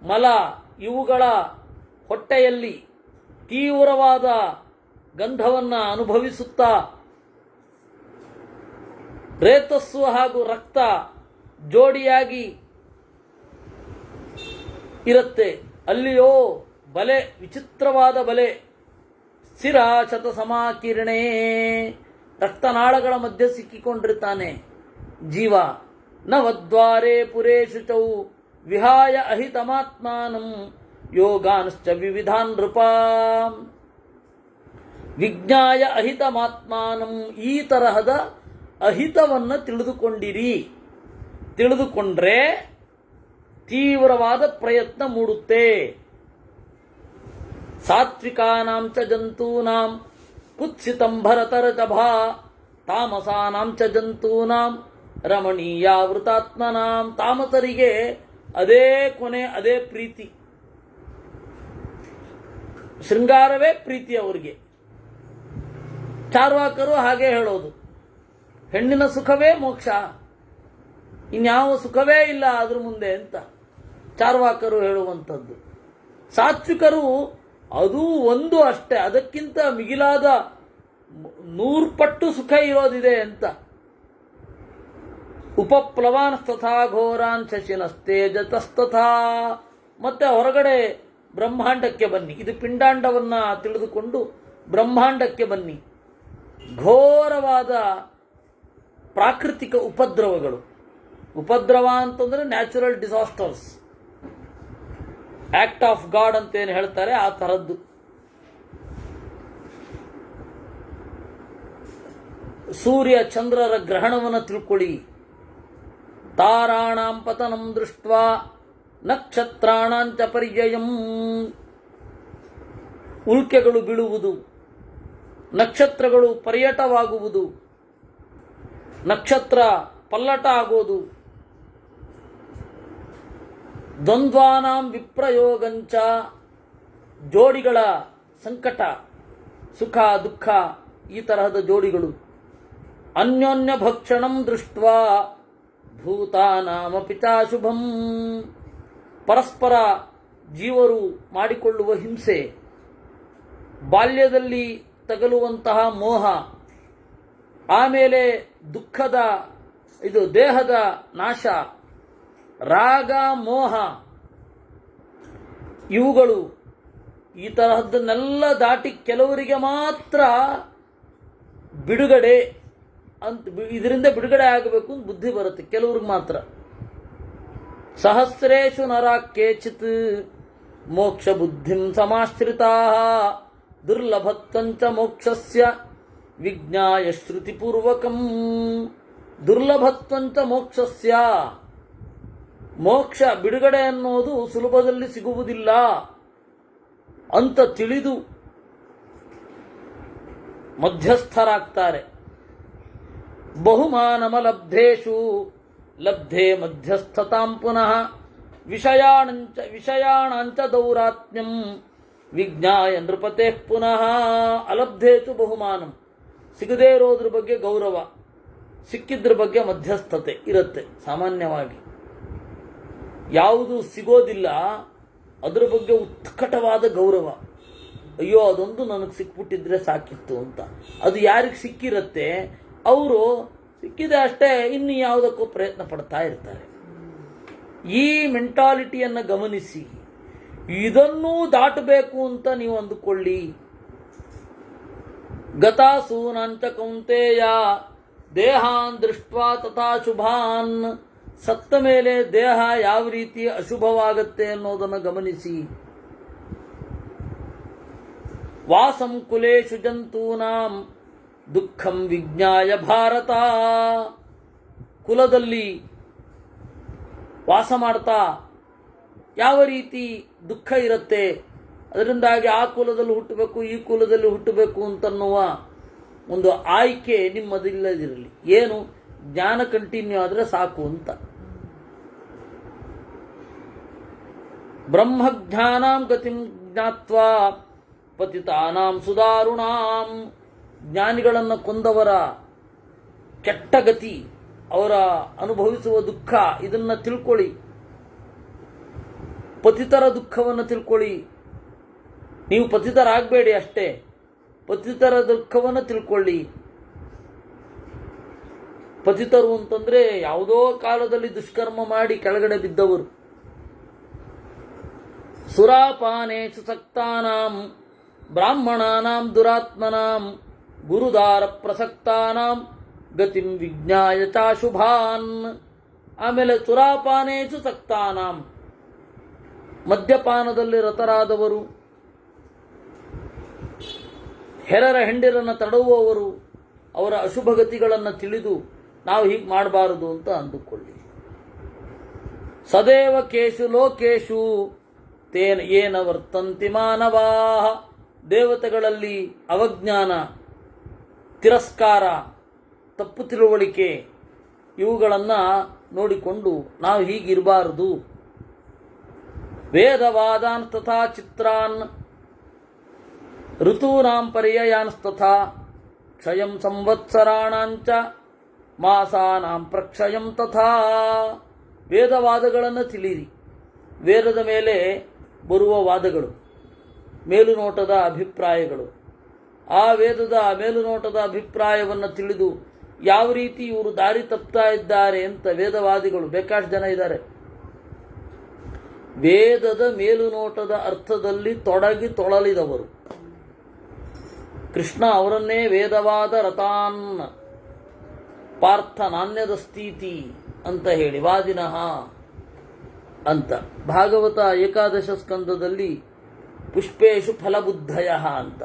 ಮಲ ಇವುಗಳ ಹೊಟ್ಟೆಯಲ್ಲಿ ತೀವ್ರವಾದ ಗಂಧವನ್ನು ಅನುಭವಿಸುತ್ತಾ ರೇತಸ್ಸು ಹಾಗೂ ರಕ್ತ ಜೋಡಿಯಾಗಿ ಇರುತ್ತೆ. ಅಲ್ಲಿಯೋ ಬಲೆ, ವಿಚಿತ್ರವಾದ ಬಲೆ. ಸ್ಥಿರ ಶತ ಸಮಾಕಿರಣೆ, ರಕ್ತನಾಳಗಳ ಮಧ್ಯೆ ಸಿಕ್ಕಿಕೊಂಡಿರ್ತಾನೆ ಜೀವ. ನವದ್ವಾರೆ ಪುರೇ ಶುಚೌ ವಿಹಾಯ ಅಹಿತಮಾತ್ಮಾನಂ ಯೋಗಾಂಶ್ಚ ವಿವಿಧಾನ್ ನೃಪ. ವಿಜ್ಞಾಯ ಅಹಿತಮಾತ್ಮಾನಂ, ಈ ತರಹದ ಅಹಿತವನ್ನು ತಿಳಿದುಕೊಂಡಿರಿ. ತಿಳಿದುಕೊಂಡ್ರೆ ತೀವ್ರವಾದ ಪ್ರಯತ್ನ ಮೂಡುತ್ತೆ. ಸಾತ್ವಿಕಾನಾಂ ಚ ಜಂತೂನಾಂ ಕುತ್ಸಿತಂ ಭರತರಚಭಾ ತಾಮಸಾನಾಂ ಚ ಜಂತೂನಾಂ ರಮಣೀಯಾವೃತಾತ್ಮನಾಂ. ತಾಮಸರಿಗೆ ಅದೇ ಕೊನೆ, ಅದೇ ಪ್ರೀತಿ. ಶೃಂಗಾರವೇ ಪ್ರೀತಿ ಅವರಿಗೆ. ಚಾರ್ವಾಕರು ಹಾಗೆ ಹೇಳೋದು, ಹೆಣ್ಣಿನ ಸುಖವೇ ಮೋಕ್ಷ, ಇನ್ಯಾವ ಸುಖವೇ ಇಲ್ಲ ಅದ್ರ ಮುಂದೆ ಅಂತ ಚಾರ್ವಾಕರು ಹೇಳುವಂಥದ್ದು. ಸಾತ್ವಿಕರು ಅದು ಒಂದು ಅಷ್ಟೇ, ಅದಕ್ಕಿಂತ ಮಿಗಿಲಾದ 100 ಪಟ್ಟು ಸುಖ ಇರೋದಿದೆ ಅಂತ. ಉಪಪ್ಲವಾನ್ಸ್ತಥಾ ಘೋರಾನ್ ಶಶಿನಸ್ತೇಜತಸ್ತಥಾ. ಮತ್ತೆ ಹೊರಗಡೆ ಬ್ರಹ್ಮಾಂಡಕ್ಕೆ ಬನ್ನಿ. ಇದು ಪಿಂಡಾಂಡವನ್ನ ತಿಳಿದುಕೊಂಡು ಬ್ರಹ್ಮಾಂಡಕ್ಕೆ ಬನ್ನಿ. ಘೋರವಾದ ಪ್ರಾಕೃತಿಕ ಉಪದ್ರವಗಳು. ಉಪದ್ರವ ಅಂತಂದ್ರೆ natural disasters, act of god ಅಂತೇನು ಹೇಳ್ತಾರೆ ಆ ತರದ್ದು. ಸೂರ್ಯ ಚಂದ್ರರ ಗ್ರಹಣವನ್ನು ತಿಳ್ಕೊಳ್ಳಿ. ತಾರಾಣಾಂ ಪತನಂ ದೃಷ್ಟ್ವಾ ನಕ್ಷತ್ರಾಣಾಂಚ ಪರ್ಯಯಂ. ಉಲ್ಕೆಗಳು ಬೀಳುವುದು, ನಕ್ಷತ್ರಗಳು ಪರ್ಯಟವಾಗುವುದು, ನಕ್ಷತ್ರ ಪಲ್ಲಟ ಆಗೋದು. ದ್ವಂದ್ವಾನಾಂ ವಿಪ್ರಯೋಗಂಚ, ಜೋಡಿಗಳ ಸಂಕಟ, ಸುಖ ದುಃಖ, ಈ ತರಹದ ಜೋಡಿಗಳು. ಅನ್ಯೋನ್ಯ ಭಕ್ಷಣಂ ದೃಷ್ಟ್ವಾ ಭೂತಾನಾಮಪಿ ಚಾಶುಭಂ. ಪರಸ್ಪರ ಜೀವರು ಮಾಡಿಕೊಳ್ಳುವ ಹಿಂಸೆ, ಬಾಲ್ಯದಲ್ಲಿ ತಗಲುವಂತಹ ಮೋಹ, ಆಮೇಲೆ ದುಃಖದ ದೇಹದ ನಾಶ, ರಾಗ ಮೋಹ, ಇವುಗಳು ಈ ತರಹದ್ದನ್ನೆಲ್ಲ ದಾಟಿ ಕೆಲವರಿಗೆ ಮಾತ್ರ ಬಿಡುಗಡೆ ಅಂತ, ಇದರಿಂದ ಬಿಡುಗಡೆ ಆಗಬೇಕು ಅಂತ ಬುದ್ಧಿ ಬರುತ್ತೆ ಕೆಲವ್ರಿಗೆ ಮಾತ್ರ. ಸಹಸ್ರೇಷು ನರ ಕೇಚಿತ್ ಮೋಕ್ಷ ಬುದ್ಧಿಂ ಸಮಾಶ್ರಿತಾ ದುರ್ಲಭತ್ವಂಚ ಮೋಕ್ಷಸ್ಯ ವಿಜ್ಞಾಯ ಶ್ರುತಿಪೂರ್ವಕಂ. ದುರ್ಲಭತ್ವಂಚ ಮೋಕ್ಷಸ್ಯ, ಮೋಕ್ಷ ಬಿಡುಗಡೆ ಅನ್ನೋದು ಸುಲಭದಲ್ಲಿ ಸಿಗುವುದಿಲ್ಲ ಅಂತ ತಿಳಿದು ಮಧ್ಯಸ್ಥರಾಗ್ತಾರೆ. ಬಹುಮಾನಮಲಬ್ಧೇಷು ಲಬ್ಧೇ ಮಧ್ಯಸ್ಥತಾಂ ಪುನಃ ವಿಷಯಾಣಂಚ ದೌರಾತ್ಮ್ಯಂ ವಿಜ್ಞಾಯ ನೃಪತೆ ಪುನಃ. ಅಲಬ್ಧೇಚು ಬಹುಮಾನಂ, ಸಿಗದೇ ಇರೋದ್ರ ಬಗ್ಗೆ ಗೌರವ, ಸಿಕ್ಕಿದ್ರ ಬಗ್ಗೆ ಮಧ್ಯಸ್ಥತೆ ಇರುತ್ತೆ ಸಾಮಾನ್ಯವಾಗಿ. ಯಾವುದು ಸಿಗೋದಿಲ್ಲ ಅದರ ಬಗ್ಗೆ ಉತ್ಕಟವಾದ ಗೌರವ. ಅಯ್ಯೋ ಅದೊಂದು ನನಗೆ ಸಿಕ್ಬಿಟ್ಟಿದ್ರೆ ಸಾಕಿತ್ತು ಅಂತ. ಅದು ಯಾರಿಗೆ ಸಿಕ್ಕಿರುತ್ತೆ ಅವರು ಸಿಕ್ಕಿದೆ ಅಷ್ಟೇ, ಇನ್ನು ಯಾವುದಕ್ಕೂ ಪ್ರಯತ್ನ ಪಡ್ತಾ ಇರ್ತಾರೆ. ಈ ಮೆಂಟಾಲಿಟಿಯನ್ನು ಗಮನಿಸಿ, ಇದನ್ನೂ ದಾಟಬೇಕು ಅಂತ ನೀವು ಅಂದುಕೊಳ್ಳಿ. ಗತಾಸೂನಾಂಚ ಕೌಂತೆಯ ದೇಹಾನ್ ದೃಷ್ಟ್ವಾ ತಥಾ ಶುಭಾನ್ ಸತ್ತ ಮೇಲೆ ದೇಹ ಯಾವ ರೀತಿ ಅಶುಭವಾಗುತ್ತೆ ಅನ್ನೋದನ್ನು ಗಮನಿಸಿ. ವಾಸಂ ಕುಲೇಶು ಜಂತೂನಾಂ ದುಃಖಂ ವಿಜ್ಞಾಯ ಭಾರತ. ಕುಲದಲ್ಲಿ ವಾಸ ಮಾಡ್ತಾ ಯಾವ ರೀತಿ ದುಃಖ ಇರುತ್ತೆ, ಅದರಿಂದಾಗಿ ಆ ಕುಲದಲ್ಲಿ ಹುಟ್ಟಬೇಕು ಈ ಕುಲದಲ್ಲಿ ಹುಟ್ಟಬೇಕು ಅಂತನ್ನುವ ಒಂದು ಆಯ್ಕೆ ನಿಮ್ಮದಿಲ್ಲದಿರಲಿ. ಏನು, ಜ್ಞಾನ ಕಂಟಿನ್ಯೂ ಆದರೆ ಸಾಕು ಅಂತ. ಬ್ರಹ್ಮಜ್ಞಾನಾಂ ಗತಿಂ ಜ್ಞಾತ್ವಾ ಪತಿತಾನಾಂ ಸುದಾರುಣಾಂ. ಜ್ಞಾನಿಗಳನ್ನು ಕೊಂದವರ ಕೆಟ್ಟ ಗತಿ, ಅವರ ಅನುಭವಿಸುವ ದುಃಖ, ಇದನ್ನು ತಿಳ್ಕೊಳ್ಳಿ. ಪತಿತರ ದುಃಖವನ್ನು ತಿಳ್ಕೊಳ್ಳಿ. ನೀವು ಪತಿತರಾಗಬೇಡಿ ಅಷ್ಟೇ, ಪತಿತರ ದುಃಖವನ್ನು ತಿಳ್ಕೊಳ್ಳಿ. ಪತಿತರು ಅಂತಂದ್ರೆ ಯಾವುದೋ ಕಾಲದಲ್ಲಿ ದುಷ್ಕರ್ಮ ಮಾಡಿ ಕೆಳಗಡೆ ಬಿದ್ದವರು. ಸುರಾಪಾನೇಷು ಸಕ್ತಾನಾಂ ಬ್ರಾಹ್ಮಣಾನಾಂ ದುರಾತ್ಮನಾಂ ಗುರುದಾರ ಪ್ರಸಕ್ತಾನಾಂ ಗತಿಂ ವಿಜ್ಞಾಯ ಚಾಶುಭಾನ್. ಆಮೇಲೆ ಸುರಾಪಾನೇಷು ಸಕ್ತಾನಾಂ, ಮದ್ಯಪಾನದಲ್ಲಿ ರತರಾದವರು, ಹೆರರ ಹೆಂಡಿರನ್ನು ತಡವುವವರು, ಅವರ ಅಶುಭಗತಿಗಳನ್ನು ತಿಳಿದು ನಾವು ಹೀಗೆ ಮಾಡಬಾರದು ಅಂತ ಅಂದುಕೊಳ್ಳಿ. ಸದೇವ ಕೇಶು ಲೋಕೇಶು ತೇನ ಏನ ವರ್ತಂತಿ ಮಾನವಾ. ದೇವತೆಗಳಲ್ಲಿ ಅವಜ್ಞಾನ, ತಿರಸ್ಕಾರ, ತಪ್ಪು ತಿಳುವಳಿಕೆ ಇವುಗಳನ್ನು ನೋಡಿಕೊಂಡು ನಾವು ಹೀಗಿರಬಾರದು. ವೇದವಾದಾನ್ ತಥಾ ಚಿತ್ರಾನ್ ಋತೂನಾಂ ಪರ್ಯಯಾನ್ಸ್ತಥಾ ಕ್ಷಯಂ ಸಂವತ್ಸರಾಣಾಂಚ ಮಾಸಾನಾಂ ಪ್ರಕ್ಷಯಂ ತಥಾ. ವೇದವಾದಗಳನ್ನು ತಿಳಿಯಿರಿ. ವೇದದ ಮೇಲೆ ಬರುವ ವಾದಗಳು, ಮೇಲುನೋಟದ ಅಭಿಪ್ರಾಯಗಳು, ಆ ವೇದದ ಮೇಲುನೋಟದ ಅಭಿಪ್ರಾಯವನ್ನು ತಿಳಿದು ಯಾವ ರೀತಿ ಇವರು ದಾರಿ ತಪ್ತಾ ಇದ್ದಾರೆ ಅಂತ ವೇದವಾದಿಗಳು ಬೇಕಾಷ್ಟು ಜನ ಇದ್ದಾರೆ. ವೇದದ ಮೇಲುನೋಟದ ಅರ್ಥದಲ್ಲಿ ತೊಳಲಿದವರು. ಕೃಷ್ಣ ಅವರನ್ನೇ ವೇದವಾದ ರತಾನ್ ಪಾರ್ಥ ನಾಣ್ಯದ ಸ್ಥಿತಿ ಅಂತ ಹೇಳಿ ವಾದಿನಃ ಅಂತ. ಭಾಗವತ ಏಕಾದಶ ಸ್ಕಂದದಲ್ಲಿ ಪುಷ್ಪೇಶು ಫಲಬುದ್ಧಯ ಅಂತ.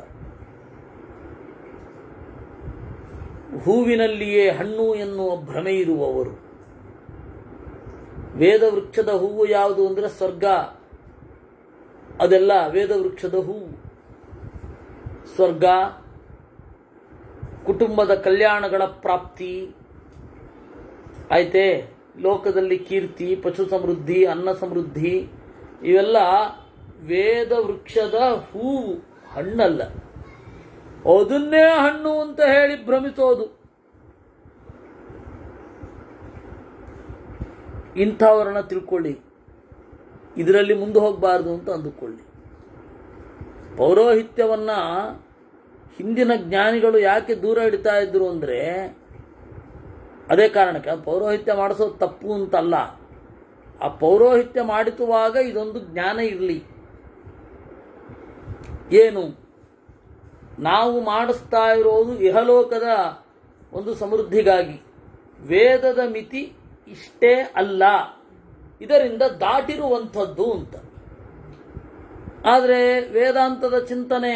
ಹೂವಿನಲ್ಲಿಯೇ ಹಣ್ಣು ಎನ್ನುವ ಭ್ರಮೆ ಇರುವವರು. ವೇದ ವೃಕ್ಷದ ಹೂವು ಯಾವುದು ಅಂದರೆ ಸ್ವರ್ಗ. ಅದೆಲ್ಲ ವೇದ ವೃಕ್ಷದ ಹೂವು. ಸ್ವರ್ಗ, ಕುಟುಂಬದ ಕಲ್ಯಾಣಗಳ ಪ್ರಾಪ್ತಿ ಆಯ್ತೆ, ಲೋಕದಲ್ಲಿ ಕೀರ್ತಿ, ಪಶು ಸಮೃದ್ಧಿ, ಅನ್ನ ಸಮೃದ್ಧಿ, ಇವೆಲ್ಲ ವೇದ ವೃಕ್ಷದ ಹೂವು, ಹಣ್ಣಲ್ಲ. ಅದನ್ನೇ ಹಣ್ಣು ಅಂತ ಹೇಳಿ ಭ್ರಮಿಸೋದು. ಇಂಥವರನ್ನ ತಿಳ್ಕೊಳ್ಳಿ, ಇದರಲ್ಲಿ ಮುಂದೆ ಹೋಗಬಾರ್ದು ಅಂತ ಅಂದುಕೊಳ್ಳಿ. ಪೌರೋಹಿತ್ಯವನ್ನ ಹಿಂದಿನ ಜ್ಞಾನಿಗಳು ಯಾಕೆ ದೂರ ಇಡ್ತಾ ಇದ್ರು ಅಂದರೆ ಅದೇ ಕಾರಣಕ್ಕೆ. ಪೌರೋಹಿತ್ಯ ಮಾಡಿಸೋದು ತಪ್ಪು ಅಂತಲ್ಲ, ಆ ಪೌರೋಹಿತ್ಯ ಮಾಡಿಸುವಾಗ ಇದೊಂದು ಜ್ಞಾನ ಇರಲಿ. ಏನು, ನಾವು ಮಾಡಿಸ್ತಾ ಇರೋದು ಇಹಲೋಕದ ಒಂದು ಸಮೃದ್ಧಿಗಾಗಿ. ವೇದದ ಮಿತಿ ಇಷ್ಟೇ ಅಲ್ಲ, ಇದರಿಂದ ದಾಟಿರುವಂಥದ್ದು ಅಂತ. ಆದರೆ ವೇದಾಂತದ ಚಿಂತನೆ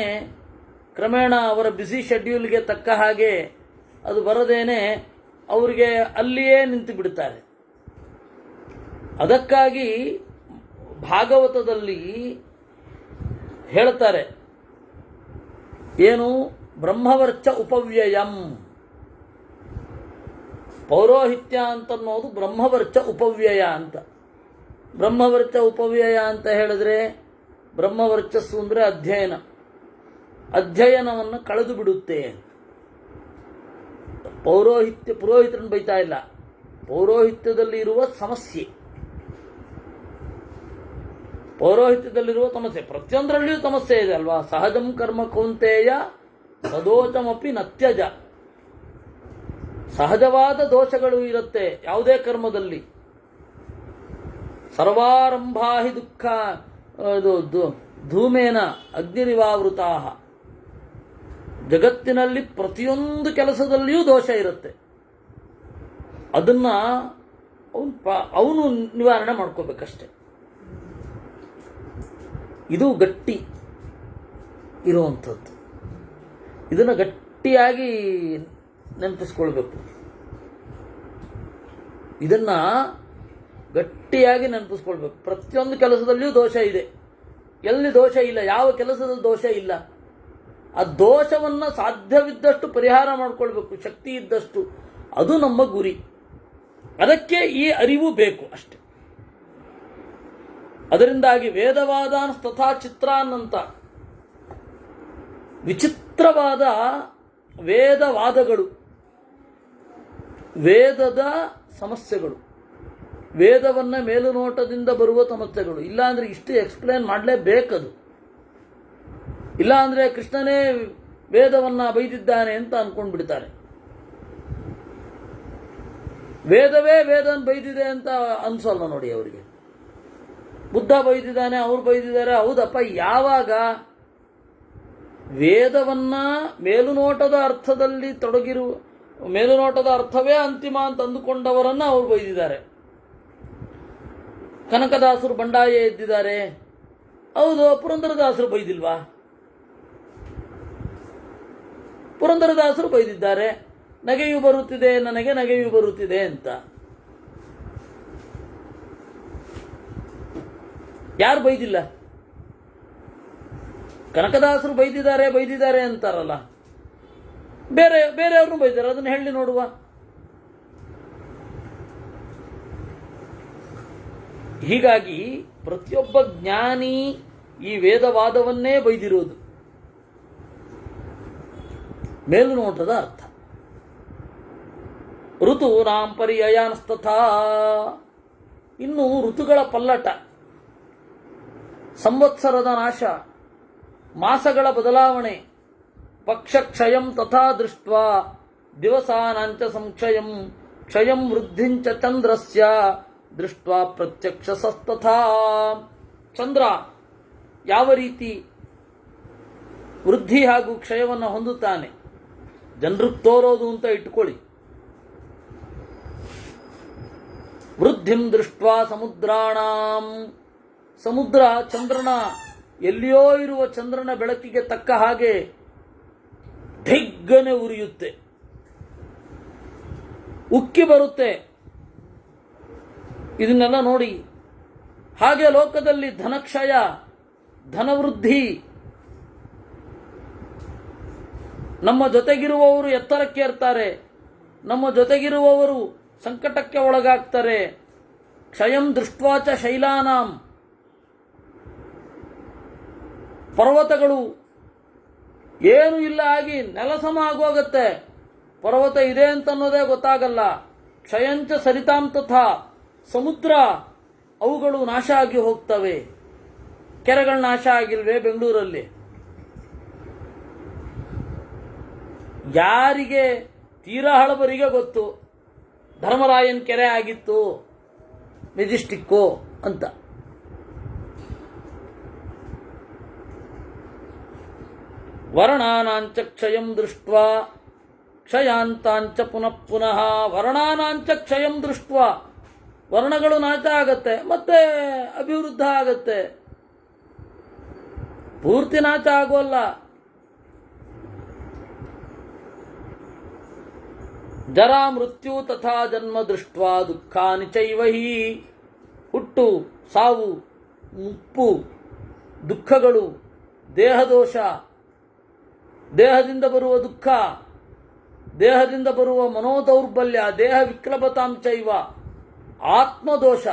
ಕ್ರಮೇಣ ಅವರ ಬ್ಯುಸಿ ಶೆಡ್ಯೂಲ್ಗೆ ತಕ್ಕ ಹಾಗೆ ಅದು ಬರದೇನೆ ಅವರಿಗೆ ಅಲ್ಲಿಯೇ ನಿಂತು ಬಿಡ್ತಾರೆ. ಅದಕ್ಕಾಗಿ ಭಾಗವತದಲ್ಲಿ ಹೇಳ್ತಾರೆ ಏನು, ಬ್ರಹ್ಮವರ್ಚ ಉಪವ್ಯಯಂ. ಪೌರೋಹಿತ್ಯ ಅಂತನ್ನೋದು ಬ್ರಹ್ಮವರ್ಚ ಉಪವ್ಯಯ ಅಂತ. ಬ್ರಹ್ಮವರ್ಚ ಉಪವ್ಯಯ ಅಂತ ಹೇಳಿದ್ರೆ, ಬ್ರಹ್ಮವರ್ಚಸ್ಸು ಅಂದರೆ ಅಧ್ಯಯನ, ಅಧ್ಯಯನವನ್ನು ಕಳೆದು ಬಿಡುತ್ತೆ. ಪುರೋಹಿತರನ್ನು ಬೈತಾ ಇಲ್ಲ, ಪೌರೋಹಿತ್ಯದಲ್ಲಿ ಇರುವ ಸಮಸ್ಯೆ, ಪೌರೋಹಿತ್ಯದಲ್ಲಿರುವ ಸಮಸ್ಯೆ. ಪ್ರತಿಯೊಂದರಲ್ಲಿಯೂ ಸಮಸ್ಯೆ ಇದೆ ಅಲ್ವಾ. ಸಹಜಂ ಕರ್ಮ ಕೌಂತೆಯ ಸದೋಷಮಪಿ ನತ್ಯಜ. ಸಹಜವಾದ ದೋಷಗಳು ಇರುತ್ತೆ ಯಾವುದೇ ಕರ್ಮದಲ್ಲಿ. ಸರ್ವಾರಂಭಾಹಿ ದುಃಖ ಧೂಮೇನ ಅಗ್ನಿರಿವಾವೃತಾ. ಜಗತ್ತಿನಲ್ಲಿ ಪ್ರತಿಯೊಂದು ಕೆಲಸದಲ್ಲಿಯೂ ದೋಷ ಇರುತ್ತೆ. ಅದನ್ನ ಅವನು ನಿವಾರಣೆ ಮಾಡ್ಕೋಬೇಕಷ್ಟೆ. ಇದು ಗಟ್ಟಿ ಇರುವಂಥದ್ದು. ಇದನ್ನು ಗಟ್ಟಿಯಾಗಿ ನೆನಪಿಸ್ಕೊಳ್ಬೇಕು. ಇದನ್ನು ಗಟ್ಟಿಯಾಗಿ ನೆನಪಿಸ್ಕೊಳ್ಬೇಕು. ಪ್ರತಿಯೊಂದು ಕೆಲಸದಲ್ಲಿಯೂ ದೋಷ ಇದೆ. ಎಲ್ಲಿ ದೋಷ ಇಲ್ಲ? ಯಾವ ಕೆಲಸದಲ್ಲಿ ದೋಷ ಇಲ್ಲ? ಆ ದೋಷವನ್ನು ಸಾಧ್ಯವಿದ್ದಷ್ಟು ಪರಿಹಾರ ಮಾಡಿಕೊಳ್ಬೇಕು, ಶಕ್ತಿ ಇದ್ದಷ್ಟು. ಅದು ನಮ್ಮ ಗುರಿ. ಅದಕ್ಕೆ ಈ ಅರಿವು ಬೇಕು ಅಷ್ಟೆ. ಅದರಿಂದಾಗಿ ವೇದವಾದಾನ್ ತಥಾ ಚಿತ್ರಾನ್ನಂತ ವಿಚಿತ್ರವಾದ ವೇದವಾದಗಳು, ವೇದದ ಸಮಸ್ಯೆಗಳು, ವೇದವನ್ನ ಮೇಲುನೋಟದಿಂದ ಬರುವ ಸಮಸ್ಯೆಗಳು. ಇಲ್ಲಾಂದ್ರೆ ಇಷ್ಟು ಎಕ್ಸ್ಪ್ಲೇನ್ ಮಾಡಲೇಬೇಕದು. ಇಲ್ಲಾಂದ್ರೆ ಕೃಷ್ಣನೇ ವೇದವನ್ನ ಬೈದಿದ್ದಾನೆ ಅಂತ ಅನ್ಕೊಂಡ್ಬಿಡ್ತಾರೆ. ವೇದವೇ ವೇದನ್ ಬೈದಿದೆ ಅಂತ ಅನ್ಸೋಲ್ಲ ನೋಡಿ ಅವರಿಗೆ. ಬುದ್ಧ ಬೈದಿದ್ದಾನೆ, ಅವ್ರು ಬೈದಿದ್ದಾರೆ. ಹೌದಪ್ಪ, ಯಾವಾಗ? ವೇದವನ್ನ ಮೇಲುನೋಟದ ಅರ್ಥದಲ್ಲಿ ತೊಡಗಿರುವ, ಮೇಲುನೋಟದ ಅರ್ಥವೇ ಅಂತಿಮ ಅಂತ ಅಂದುಕೊಂಡವರನ್ನ ಅವ್ರು ಬೈದಿದ್ದಾರೆ. ಕನಕದಾಸರು ಬಂಡಾಯ ಎದ್ದಿದ್ದಾರೆ. ಹೌದು, ಪುರಂದರದಾಸರು ಬೈದಿಲ್ವಾ? ಪುರಂದರದಾಸರು ಬೈದಿದ್ದಾರೆ. ನಗೆಯು ಬರುತ್ತಿದೆ ನನಗೆ, ನಗೆಯು ಬರುತ್ತಿದೆ ಅಂತ. ಯಾರು ಬೈದಿಲ್ಲ? ಕನಕದಾಸರು ಬೈದಿದ್ದಾರೆ ಅಂತಾರಲ್ಲ, ಬೇರೆಯವ್ರನ್ನು ಬೈದಿದ್ದಾರೆ. ಅದನ್ನು ಹೇಳಿ ನೋಡುವ. ಹೀಗಾಗಿ ಪ್ರತಿಯೊಬ್ಬ ಜ್ಞಾನಿ ಈ ವೇದವಾದವನ್ನೇ ಬೈದಿರೋದು. ಮೇಲುನೋಟದ ಅರ್ಥ. ಋತೂನಾಂ ಪರ್ಯಯಾನಸ್ತಥಾ, ಇನ್ನು ಋತುಗಳ ಪಲ್ಲಟ, ಸಂವತ್ಸರದ ನಾಶ, ಮಾಸಗಳ ಬದಲಾವಣೆ, ಪಕ್ಷಕ್ಷಯಂ ತಥಾ ದೃಷ್ಟ್ವಾ ದಿವಸಾನಾಂಚ ಸಂಕ್ಷಯಂ ಕ್ಷಯಂ ವೃದ್ಧಿಂಚ ಚಂದ್ರಸ್ಯ ದೃಷ್ಟ್ವಾ ಪ್ರತ್ಯಕ್ಷ ಸಸ್ತಥಾ. ಚಂದ್ರ ಯಾವ ರೀತಿ ವೃದ್ಧಿ ಹಾಗೂ ಕ್ಷಯವನ್ನು ಹೊಂದುತ್ತಾನೆ, ಜನರಿಗೆ ತೋರೋದು ಅಂತ ಇಟ್ಕೊಳ್ಳಿ. ವೃದ್ಧಿಂ ದೃಷ್ಟ್ವಾ ಸಮುದ್ರಾಣಾಂ, ಸಮುದ್ರ ಚಂದ್ರನ, ಎಲ್ಲಿಯೋ ಇರುವ ಚಂದ್ರನ ಬೆಳಕಿಗೆ ತಕ್ಕ ಹಾಗೆ ದಿಗ್ಗನೆ ಉರಿಯುತ್ತೆ, ಉಕ್ಕಿ ಬರುತ್ತೆ. ಇದನ್ನೆಲ್ಲ ನೋಡಿ. ಹಾಗೆ ಲೋಕದಲ್ಲಿ ಧನಕ್ಷಯ, ಧನವೃದ್ಧಿ, ನಮ್ಮ ಜೊತೆಗಿರುವವರು ಎತ್ತರಕ್ಕೆ ಏರ್ತಾರೆ, ನಮ್ಮ ಜೊತೆಗಿರುವವರು ಸಂಕಟಕ್ಕೆ ಒಳಗಾಗ್ತಾರೆ. ಕ್ಷಯಂ ದೃಷ್ಟ್ವಾಚ ಶೈಲಾನಾಂ, ಪರ್ವತಗಳು ಏನು ಇಲ್ಲ ಆಗಿ ನೆಲಸಮ ಆಗೋಗತ್ತೆ. ಪರ್ವತ ಇದೆ ಅಂತನ್ನೋದೇ ಗೊತ್ತಾಗಲ್ಲ. ಕ್ಷಯಂಚ ಸರಿತಾಂ ತಥಾ, ಸಮುದ್ರ ಅವುಗಳು ನಾಶ ಆಗಿ ಹೋಗ್ತವೆ. ಕೆರೆಗಳು ನಾಶ ಆಗಿಲ್ವೇ ಬೆಂಗಳೂರಲ್ಲಿ? ಯಾರಿಗೆ? ತೀರಾ ಹಳಬರಿಗೆ ಗೊತ್ತು. ಧರ್ಮರಾಯನ್ ಕೆರೆ ಆಗಿತ್ತು, ಮೆಜೆಸ್ಟಿಕ್ಕು ಅಂತ. ವರ್ಣಾನಾಂಚ ಕ್ಷಯಂ ದೃಷ್ಟ್ವಾ ಕ್ಷಯಾಂತಾಂಚ ಪುನಃ ಪುನಃ. ವರ್ಣಾನಾಂಚ ಕ್ಷಯಂ ದೃಷ್ಟ್ವಾ, ವರ್ಣಗಳು ನಾಶ ಆಗತ್ತೆ, ಮತ್ತೆ ಅಭಿವೃದ್ಧ ಆಗತ್ತೆ. ಪೂರ್ತಿ ನಾಶ ಆಗೋಲ್ಲ. ಜರಾ ಮೃತ್ಯು ತಥಾ ಜನ್ಮ ದೃಷ್ಟ್ವಾ ದುಃಖಾನಿ ಚೈವಹಿ. ಹುಟ್ಟು, ಸಾವು, ಮುಪ್ಪು, ದುಃಖಗಳು, ದೇಹದೋಷ, ದೇಹದಿಂದ ಬರುವ ದುಃಖ, ದೇಹದಿಂದ ಬರುವ ಮನೋದೌರ್ಬಲ್ಯ, ದೇಹ ವಿಕ್ಲಬತಾಂಚೈವ, ಆತ್ಮದೋಷ.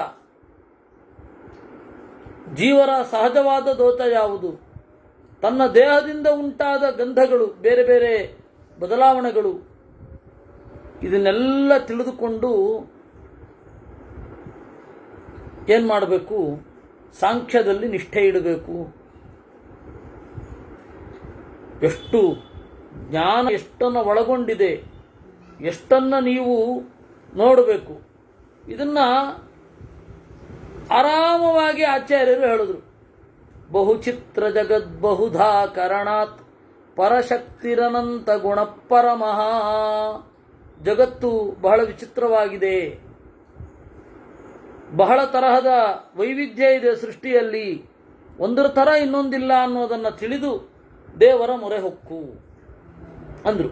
ಜೀವರ ಸಹಜವಾದ ದೋಷ ಯಾವುದು? ತನ್ನ ದೇಹದಿಂದ ಉಂಟಾದ ಗಂಧಗಳು, ಬೇರೆ ಬೇರೆ ಬದಲಾವಣೆಗಳು. ಇದನ್ನೆಲ್ಲ ತಿಳಿದುಕೊಂಡು ಏನು ಮಾಡಬೇಕು? ಸಾಂಖ್ಯದಲ್ಲಿ ನಿಷ್ಠೆ ಇಡಬೇಕು. ಎಷ್ಟು ಜ್ಞಾನ ಎಷ್ಟನ್ನು ಒಳಗೊಂಡಿದೆ, ಎಷ್ಟನ್ನು ನೀವು ನೋಡಬೇಕು. ಇದನ್ನ ಆರಾಮವಾಗಿ ಆಚಾರ್ಯರು ಹೇಳಿದ್ರು. ಬಹುಚಿತ್ರ ಜಗದ್ ಬಹುಧಾ ಕರಣಾತ್ ಪರಶಕ್ತಿರನಂತ ಗುಣಪರಮಃ. ಜಗತ್ತು ಬಹಳ ವಿಚಿತ್ರವಾಗಿದೆ. ಬಹಳ ತರಹದ ವೈವಿಧ್ಯ ಇದೆ ಸೃಷ್ಟಿಯಲ್ಲಿ, ಒಂದರ ಥರ ಇನ್ನೊಂದಿಲ್ಲ ಅನ್ನೋದನ್ನು ತಿಳಿದು ದೇವರ ಮೊರೆ ಹೊಕ್ಕು ಅಂದರು.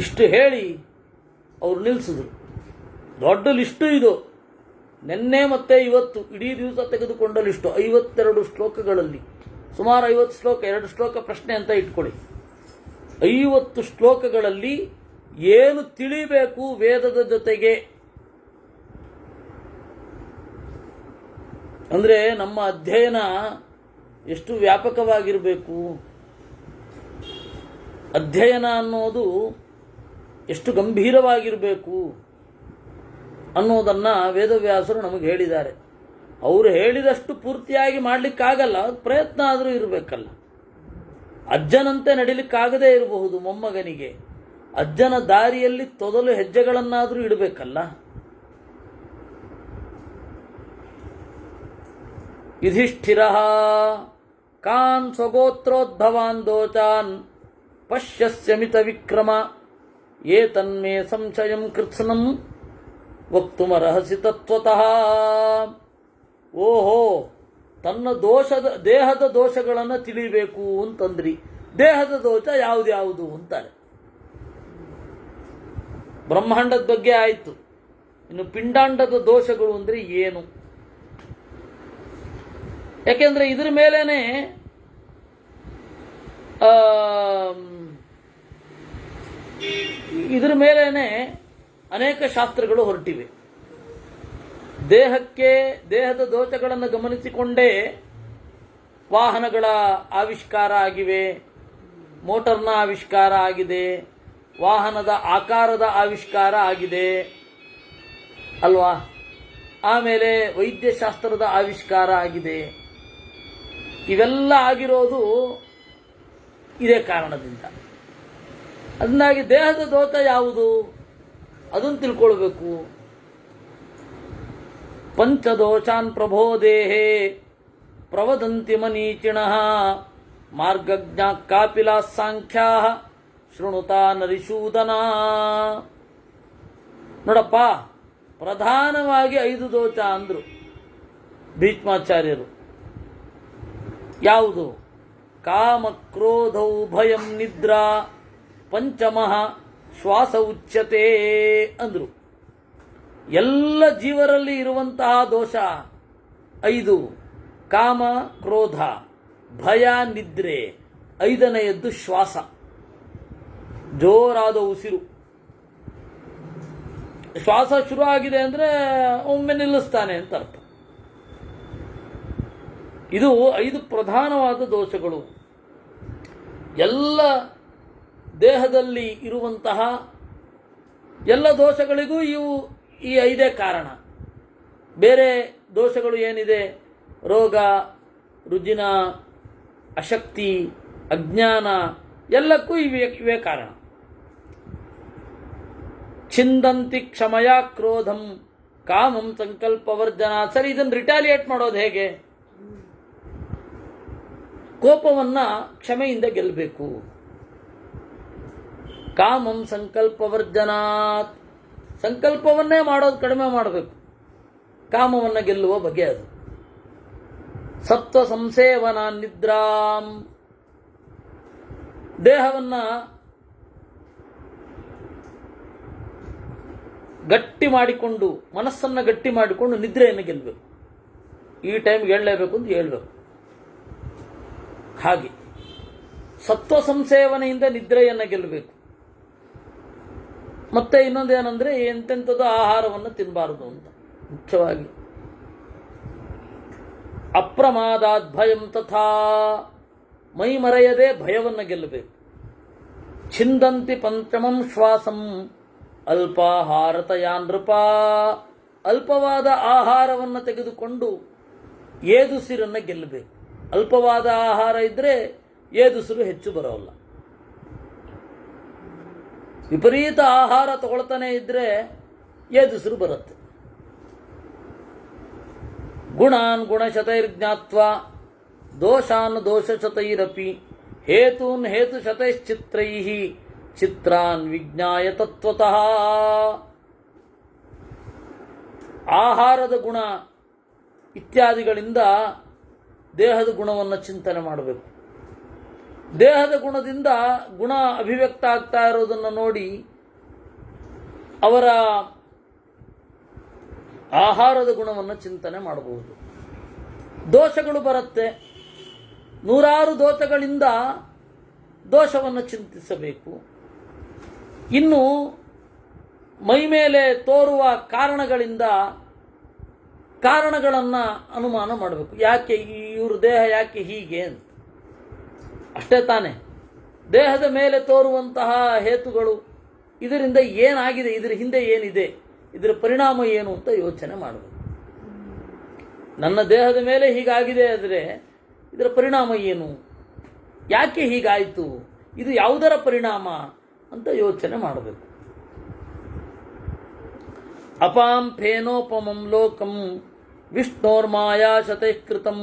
ಇಷ್ಟು ಹೇಳಿ ಅವರು ನಿಲ್ಲಿಸಿದ್ರು. ದೊಡ್ಡ ಲಿಸ್ಟು ಇದು. ನಿನ್ನೆ ಮತ್ತೆ ಇವತ್ತು ಇಡೀ ದಿವಸ ತೆಗೆದುಕೊಂಡ ಲಿಸ್ಟು 52 ಶ್ಲೋಕಗಳಲ್ಲಿ, ಸುಮಾರು 50 ಶ್ಲೋಕ, 2 ಶ್ಲೋಕ ಪ್ರಶ್ನೆ ಅಂತ ಇಟ್ಕೊಳ್ಳಿ. 50 ಶ್ಲೋಕಗಳಲ್ಲಿ ಏನು ತಿಳಿಬೇಕು ವೇದದ ಜೊತೆಗೆ ಅಂದರೆ ನಮ್ಮ ಅಧ್ಯಯನ ಎಷ್ಟು ವ್ಯಾಪಕವಾಗಿರಬೇಕು, ಅಧ್ಯಯನ ಅನ್ನೋದು ಎಷ್ಟು ಗಂಭೀರವಾಗಿರಬೇಕು ಅನ್ನೋದನ್ನು ವೇದವ್ಯಾಸರು ನಮಗೆ ಹೇಳಿದ್ದಾರೆ. ಅವರು ಹೇಳಿದಷ್ಟು ಪೂರ್ತಿಯಾಗಿ ಮಾಡಲಿಕ್ಕಾಗಲ್ಲ, ಪ್ರಯತ್ನ ಆದರೂ ಇರಬೇಕಲ್ಲ. ಅಜ್ಜನಂತೆ ನಡಿಲಿಕ್ಕಾಗದೇ ಇರಬಹುದು ಮೊಮ್ಮಗನಿಗೆ, ಅಜ್ಜನ ದಾರಿಯಲ್ಲಿ ತೊದಲು ಹೆಜ್ಜೆಗಳನ್ನಾದರೂ ಇಡಬೇಕಲ್ಲ. ಯುಧಿಷ್ಠಿರ ಕಾನ್ ಸ್ವಗೋತ್ರೋದ್ಭವಾನ್ ದೋಚಾನ್ ಪಶ್ಯಸ್ಯಮಿತ ವಿಕ್ರಮ ಏತನ್ಮೇ ಸಂಶಯಂ ಕೃತ್ಸ್ನಂ ವಕ್ತುಮರ್ಹಸಿ ತತ್ವತಃ. ಓಹೋ, ತನ್ನ ದೇಹದ ದೋಷಗಳನ್ನು ತಿಳಿಬೇಕು ಅಂತಂದ್ರಿ. ದೇಹದ ದೋಷ ಯಾವುದು ಅಂತಾರೆ. ಬ್ರಹ್ಮಾಂಡದ ಬಗ್ಗೆ ಆಯಿತು. ಇನ್ನು ಪಿಂಡಾಂಡದ ದೋಷಗಳು ಅಂದರೆ ಏನು? ಯಾಕೆಂದ್ರೆ ಇದ್ರ ಮೇಲೇನೆ ಅನೇಕ ಶಾಸ್ತ್ರಗಳು ಹೊರಟಿವೆ. ದೇಹದ ದೋಷಗಳನ್ನು ಗಮನಿಸಿಕೊಂಡೇ ವಾಹನಗಳ ಆವಿಷ್ಕಾರ ಆಗಿವೆ, ಮೋಟರ್ನ ಆವಿಷ್ಕಾರ ಆಗಿದೆ, ವಾಹನದ ಆಕಾರದ ಆವಿಷ್ಕಾರ ಆಗಿದೆ ಅಲ್ವಾ. ಆಮೇಲೆ ವೈದ್ಯಶಾಸ್ತ್ರದ ಆವಿಷ್ಕಾರ ಆಗಿದೆ. ಇವೆಲ್ಲ ಆಗಿರೋದು ಇದೇ ಕಾರಣದಿಂದ. ಅದನ್ನಾಗಿ ದೇಹದ ದೋಷ ಯಾವುದು ಅದನ್ನು ತಿಳ್ಕೊಳ್ಬೇಕು. ಪಂಚದೋಷಾನ್ ಪ್ರಭೋ ದೇಹೇ ಪ್ರವದಂತಿ ಮನೀಚಿಣಃ ಮಾರ್ಗಜ್ಞ ಕಾಪಿಲಾ ಸಾಂಖ್ಯಾ ಶೃಣುತಾ ನರಿಶೂದನ. ನೋಡಪ್ಪ, ಪ್ರಧಾನವಾಗಿ 5 ದೋಷ ಅಂದ್ರು ಭೀಷ್ಮಾಚಾರ್ಯರು. ಯಾವುದು? ಕಾಮ ಕ್ರೋಧೌ ಭಯಂ ನಿದ್ರಾ ಪಂಚಮಃ ಶ್ವಾಸ ಉಚ್ಯತೆ ಅಂದ್ರು. ಎಲ್ಲ ಜೀವರಲ್ಲಿ ಇರುವಂತಹ ದೋಷ 5: ಕಾಮ, ಕ್ರೋಧ, ಭಯ, ನಿದ್ರೆ. 5ನೆಯದ್ದು ಶ್ವಾಸ, ಜೋರಾದ ಉಸಿರು. ಶ್ವಾಸ ಶುರು ಆಗಿದೆ ಅಂದರೆ ಒಮ್ಮೆ ನಿಲ್ಲಿಸ್ತಾನೆ ಅಂತ ಅರ್ಥ. ಇದು 5 ಪ್ರಧಾನವಾದ ದೋಷಗಳು. ಎಲ್ಲ ದೇಹದಲ್ಲಿ ಇರುವಂತಹ ಎಲ್ಲ ದೋಷಗಳಿಗೂ ಈ 5 ಕಾರಣ. ಬೇರೆ ದೋಷಗಳು ಏನಿದೆ, ರೋಗ, ರುಜಿನ, ಅಶಕ್ತಿ, ಅಜ್ಞಾನ, ಎಲ್ಲಕ್ಕೂ ಇವೇ ಕಾರಣ. ಛಿಂದಂತಿ ಕ್ಷಮಯ ಕ್ರೋಧಂ ಕಾಮಂ ಸಂಕಲ್ಪವರ್ಜನ. ಸರಿ, ಇದನ್ನು ರಿಟಾಲಿಯೇಟ್ ಮಾಡೋದು ಹೇಗೆ? ಕೋಪವನ್ನ ಕ್ಷಮೆಯಿಂದ ಗೆಲ್ಲಬೇಕು. ಕಾಮಂ ಸಂಕಲ್ಪವರ್ಜನಾತ್, ಸಂಕಲ್ಪವನ್ನೇ ಮಾಡೋದು ಕಡಿಮೆ ಮಾಡಬೇಕು. ಕಾಮವನ್ನು ಗೆಲ್ಲುವ ಬಗೆ ಅದು. ಸತ್ವ ಸಂಸೇವನ ನಿದ್ರಾಂ, ದೇಹವನ್ನ ಗಟ್ಟಿ ಮಾಡಿಕೊಂಡು, ಮನಸ್ಸನ್ನು ಗಟ್ಟಿ ಮಾಡಿಕೊಂಡು ನಿದ್ರೆಯನ್ನು ಗೆಲ್ಲಬೇಕು. ಈ ಟೈಮ್ಗೆ ಹೇಳಲೇಬೇಕು ಅಂತ ಹೇಳ್ಬೇಕು. ಹಾಗೆ ಸತ್ವ ಸಂಸೇವನೆಯಿಂದ ನಿದ್ರೆಯನ್ನು ಗೆಲ್ಲಬೇಕು. ಮತ್ತೆ ಇನ್ನೊಂದೇನೆಂದ್ರೆ ಎಂತೆಂಥದ್ದು ಆಹಾರವನ್ನು ತಿನ್ನಬಾರದು ಅಂತ. ಮುಖ್ಯವಾಗಿ ಅಪ್ರಮಾದಾತ್ ಭಯಂ ತಥಾ, ಮೈ ಮರೆಯದೆ ಭಯವನ್ನು ಗೆಲ್ಲಬೇಕು. ಛಿಂದಂತಿ ಪಂಚಮಂ ಶ್ವಾಸಂ ಅಲ್ಪಾಹಾರತಯಾ ನೃಪ, ಅಲ್ಪವಾದ ಆಹಾರವನ್ನು ತೆಗೆದುಕೊಂಡು ಏದುಸಿರನ್ನು ಗೆಲ್ಲಬೇಕು. ಅಲ್ಪವಾದ ಆಹಾರ ಇದ್ದರೆ ಏದುಸಿರು ಹೆಚ್ಚು ಬರೋಲ್ಲ. ವಿಪರೀತ ಆಹಾರ ತಗೊಳ್ತಾನೆ ಇದ್ರೆ ಏದುಸಿರು ಬರುತ್ತೆ. ಗುಣಾನ್ ಗುಣಶತೈರ್ಜ್ಞಾತ್ವಾ ದೋಷಾನ್ ದೋಷಶತೈರಪಿ ಹೇತೂನ್ ಹೇತುಶತೈಶ್ಚಿತ್ರೈಃ ಚಿತ್ರಾನ್ ವಿಜ್ಞಾಯ ತತ್ವತಃ. ಆಹಾರದ ಗುಣ ಇತ್ಯಾದಿಗಳಿಂದ ದೇಹದ ಗುಣವನ್ನು ಚಿಂತನೆ ಮಾಡಬೇಕು. ದೇಹದ ಗುಣದಿಂದ ಗುಣ ಅಭಿವ್ಯಕ್ತ ಆಗ್ತಾ ಇರೋದನ್ನು ನೋಡಿ ಅವರ ಆಹಾರದ ಗುಣವನ್ನು ಚಿಂತನೆ ಮಾಡಬಹುದು. ದೋಷಗಳು ಬರುತ್ತೆ, ನೂರಾರು ದೋಷಗಳಿಂದ ದೋಷವನ್ನು ಚಿಂತಿಸಬೇಕು. ಇನ್ನು ಮೈ ಮೇಲೆ ತೋರುವ ಕಾರಣಗಳಿಂದ ಕಾರಣಗಳನ್ನು ಅನುಮಾನ ಮಾಡಬೇಕು. ಯಾಕೆ ಇವ್ರ ದೇಹ ಯಾಕೆ ಹೀಗೆ ಅಂತ. ಅಷ್ಟೇ ತಾನೆ. ದೇಹದ ಮೇಲೆ ತೋರುವಂತಹ ಹೇತುಗಳು, ಇದರಿಂದ ಏನಾಗಿದೆ, ಇದರ ಹಿಂದೆ ಏನಿದೆ, ಇದರ ಪರಿಣಾಮ ಏನು ಅಂತ ಯೋಚನೆ ಮಾಡಬೇಕು. ನನ್ನ ದೇಹದ ಮೇಲೆ ಹೀಗಾಗಿದೆ ಆದರೆ ಇದರ ಪರಿಣಾಮ ಏನು, ಯಾಕೆ ಹೀಗಾಯಿತು, ಇದು ಯಾವುದರ ಪರಿಣಾಮ ಅಂತ ಯೋಚನೆ ಮಾಡಬೇಕು. ಅಪಾಂ ಫೇನೋಪಮಂ ಲೋಕಂ ವಿಷ್ಣೋರ್ಮಾಯಾಶತೈಃಕೃತಂ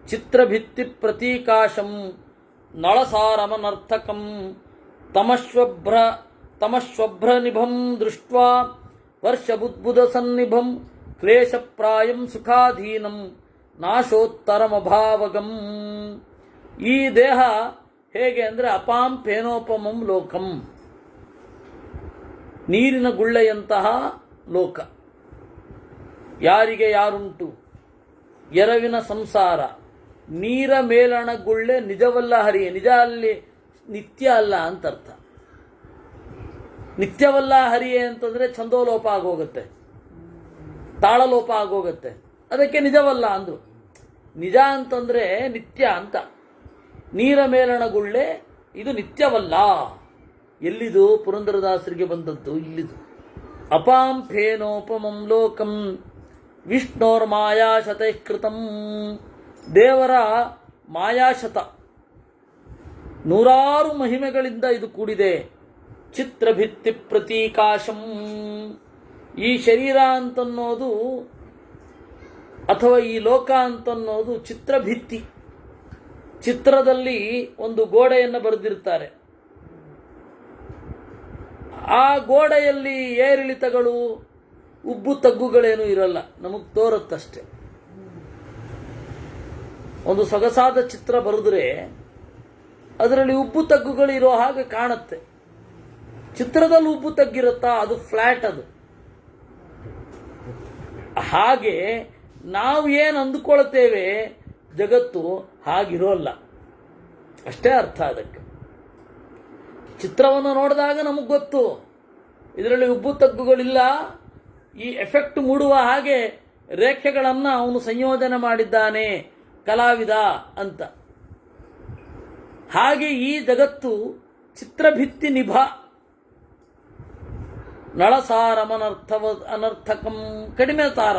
ಚಿತ್ರಭಿತ್ತಿ ಪ್ರತೀಕಾಶಂ ನಳಸಾರಮನರ್ಥಕಂ ತಮಶ್ವಭ್ರ ನಿಭಂ ದೃಷ್ಟ್ವಾ ವರ್ಷಬುದ್ಬುಧ ಸನ್ನಿಭಂ ಕ್ಲೇಶಪ್ರಾಯಂ ಸುಖಾಧೀನಂ ನಾಶೋತ್ತರಮಭಾವಗಂ. ಈ ದೇಹ ಹೇಗೆ ಅಂದರೆ ಅಪಾಂ ಫೇನೋಪಮಂ ಲೋಕಂ, ನೀರಿನ ಗುಳ್ಳೆಯಂತಹ ಲೋಕ. ಯಾರಿಗೆ ಯಾರುಂಟು ಎರವಿನ ಸಂಸಾರ. ನೀರ ಮೇಲಣ ಗುಳ್ಳೆ ನಿಜವಲ್ಲ ಹರಿಯೇ. ನಿಜ ಅಲ್ಲಿ ನಿತ್ಯ ಅಲ್ಲ ಅಂತ ಅರ್ಥ. ನಿತ್ಯವಲ್ಲ ಹರಿಯೇ ಅಂತಂದ್ರೆ ಛಂದೋಲೋಪ ಆಗೋಗುತ್ತೆ, ತಾಳಲೋಪ ಆಗೋಗುತ್ತೆ. ಅದಕ್ಕೆ ನಿಜವಲ್ಲ ಅಂದ್ರು. ನಿಜ ಅಂತಂದ್ರೆ ನಿತ್ಯ ಅಂತ. ನೀರ ಮೇಲಣ ಗುಳ್ಳೆ ಇದು ನಿತ್ಯವಲ್ಲ. ಎಲ್ಲಿದು? ಪುರಂದರದಾಸರಿಗೆ ಬಂದದ್ದು ಇಲ್ಲಿದು. ಅಪಾಂ ಫೇನೋಪಮಂ ಲೋಕಂ ವಿಷ್ಣೋರ್ ಮಾಯಾಶತೈಃಕೃತಂ. ದೇವರ ಮಾಯಾಶತ, ನೂರಾರು ಮಹಿಮೆಗಳಿಂದ ಇದು ಕೂಡಿದೆ. ಚಿತ್ರಭಿತ್ತಿ ಪ್ರತೀಕಾಶಂ. ಈ ಶರೀರ ಅಂತನ್ನೋದು ಅಥವಾ ಈ ಲೋಕ ಅಂತನ್ನೋದು ಚಿತ್ರಭಿತ್ತಿ. ಚಿತ್ರದಲ್ಲಿ ಒಂದು ಗೋಡೆಯನ್ನು ಬರೆದಿರ್ತಾರೆ. ಆ ಗೋಡೆಯಲ್ಲಿ ಏರಿಳಿತಗಳು ಉಬ್ಬು ತಗ್ಗುಗಳೇನೂ ಇರಲ್ಲ, ನಮಗೆ ತೋರುತ್ತಷ್ಟೆ. ಒಂದು ಸೊಗಸಾದ ಚಿತ್ರ ಬರೆದ್ರೆ ಅದರಲ್ಲಿ ಉಬ್ಬು ತಗ್ಗುಗಳು ಇರೋ ಹಾಗೆ ಕಾಣುತ್ತೆ. ಚಿತ್ರದಲ್ಲಿ ಉಬ್ಬು ತಗ್ಗಿರುತ್ತಾ? ಅದು ಫ್ಲಾಟ್. ಅದು ಹಾಗೆ ನಾವು ಏನು ಅಂದುಕೊಳ್ತೇವೆ ಜಗತ್ತು ಹಾಗಿರೋಲ್ಲ, ಅಷ್ಟೇ ಅರ್ಥ ಅದಕ್ಕೆ. ಚಿತ್ರವನ್ನು ನೋಡಿದಾಗ ನಮಗೆ ಗೊತ್ತು ಇದರಲ್ಲಿ ಉಬ್ಬು ತಗ್ಗುಗಳಿಲ್ಲ. ಈ ಎಫೆಕ್ಟ್ ಮೂಡುವ ಹಾಗೆ ರೇಖೆಗಳನ್ನು ಅವನು ಸಂಯೋಜನೆ ಮಾಡಿದ್ದಾನೆ ಕಲಾವಿದ ಅಂತ. ಹಾಗೆ ಈ ಜಗತ್ತು ಚಿತ್ರಭಿತ್ತಿ ನಿಭ ಅನರ್ಥಕಂ. ಕಡಿಮೆ ತಾರ.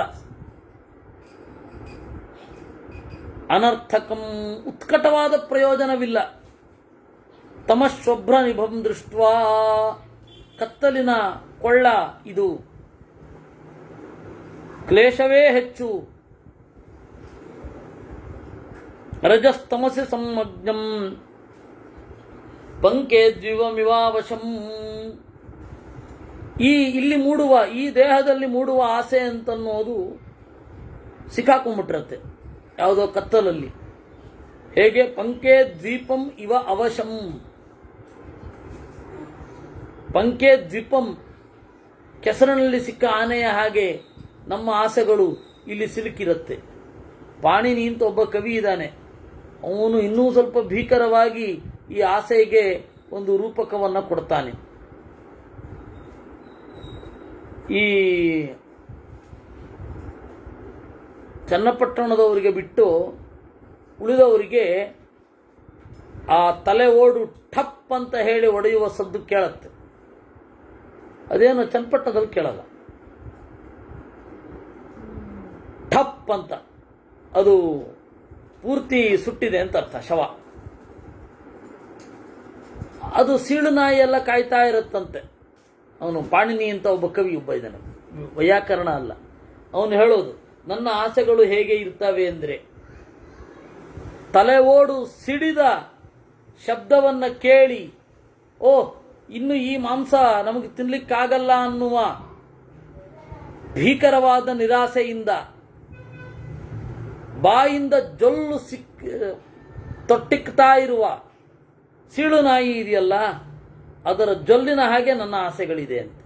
ಅನರ್ಥಕಂ, ಉತ್ಕಟವಾದ ಪ್ರಯೋಜನವಿಲ್ಲ. ತಮಶ್ವಭ್ರ ನಿಭಂ ದೃಷ್ಟ್ವಾ, ಕತ್ತಲಿನ ಕೊಳ್ಳ ಇದು. ಕ್ಲೇಶವೇ ಹೆಚ್ಚು. ರಜಸ್ತಮಸಿ ಸಂಮಗ್ನಂ ಪಂಕೆ ದ್ವಿವಮಿವಾವಶಂ. ಇಲ್ಲಿ ಮೂಡುವ, ಈ ದೇಹದಲ್ಲಿ ಮೂಡುವ ಆಸೆ ಅಂತನ್ನೋದು ಸಿಕ್ಕಾಕೊಂಡ್ಬಿಟ್ಟಿರತ್ತೆ ಯಾವುದೋ ಕತ್ತಲಲ್ಲಿ. ಹೇಗೆ? ಪಂಕೆ ದ್ವೀಪಂ ಇವ ಅವಶಂ. ಪಂಕೆ ದ್ವೀಪಂ, ಕೆಸರಿನಲ್ಲಿ ಸಿಕ್ಕ ಆನೆಯ ಹಾಗೆ ನಮ್ಮ ಆಸೆಗಳು ಇಲ್ಲಿ ಸಿಲುಕಿರುತ್ತೆ. ಪಾಣಿನಿ ಅಂತ ಒಬ್ಬ ಕವಿ ಇದ್ದಾನೆ. ಅವನು ಇನ್ನೂ ಸ್ವಲ್ಪ ಭೀಕರವಾಗಿ ಈ ಆಸೆಗೆ ಒಂದು ರೂಪಕವನ್ನು ಕೊಡ್ತಾನೆ. ಈ ಚನ್ನಪಟ್ಟಣದವರಿಗೆ ಬಿಟ್ಟು ಉಳಿದವರಿಗೆ ಆ ತಲೆ ಓಡು ಠಪ್ ಅಂತ ಹೇಳಿ ಒಡೆಯುವ ಸದ್ದು ಕೇಳತ್ತೆ. ಅದೇನು ಚನ್ನಪಟ್ಟಣದಲ್ಲಿ ಕೇಳಲ್ಲ. ಠಪ್ ಅಂತ, ಅದು ಪೂರ್ತಿ ಸುಟ್ಟಿದೆ ಅಂತ ಅರ್ಥ, ಶವ. ಅದು ಸೀಳು ನಾಯಿ ಎಲ್ಲ ಕಾಯ್ತಾ ಇರುತ್ತಂತೆ. ಅವನು ಪಾಣಿನಿ ಅಂತ ಒಬ್ಬ ಕವಿ ಒಬ್ಬ ಇದ್ದಾನೆ, ವೈಯಾಕರಣ ಅಲ್ಲ. ಅವನು ಹೇಳೋದು, ನನ್ನ ಆಸೆಗಳು ಹೇಗೆ ಇರ್ತವೆ ಅಂದರೆ, ತಲೆ ಓಡು ಸಿಡಿದ ಶಬ್ದವನ್ನ ಕೇಳಿ, ಓ ಇನ್ನು ಈ ಮಾಂಸ ನಮಗೆ ತಿನ್ಲಿಕ್ಕಾಗಲ್ಲ ಅನ್ನುವ ಭೀಕರವಾದ ನಿರಾಸೆಯಿಂದ ಬಾಯಿಂದ ಜೊಲ್ಲು ತೊಟ್ಟಿಕ್ತಾ ಇರುವ ಸೀಳು ನಾಯಿ ಇದೆಯಲ್ಲ, ಅದರ ಜೊಲ್ಲಿನ ಹಾಗೆ ನನ್ನ ಆಸೆಗಳಿದೆ ಅಂತ.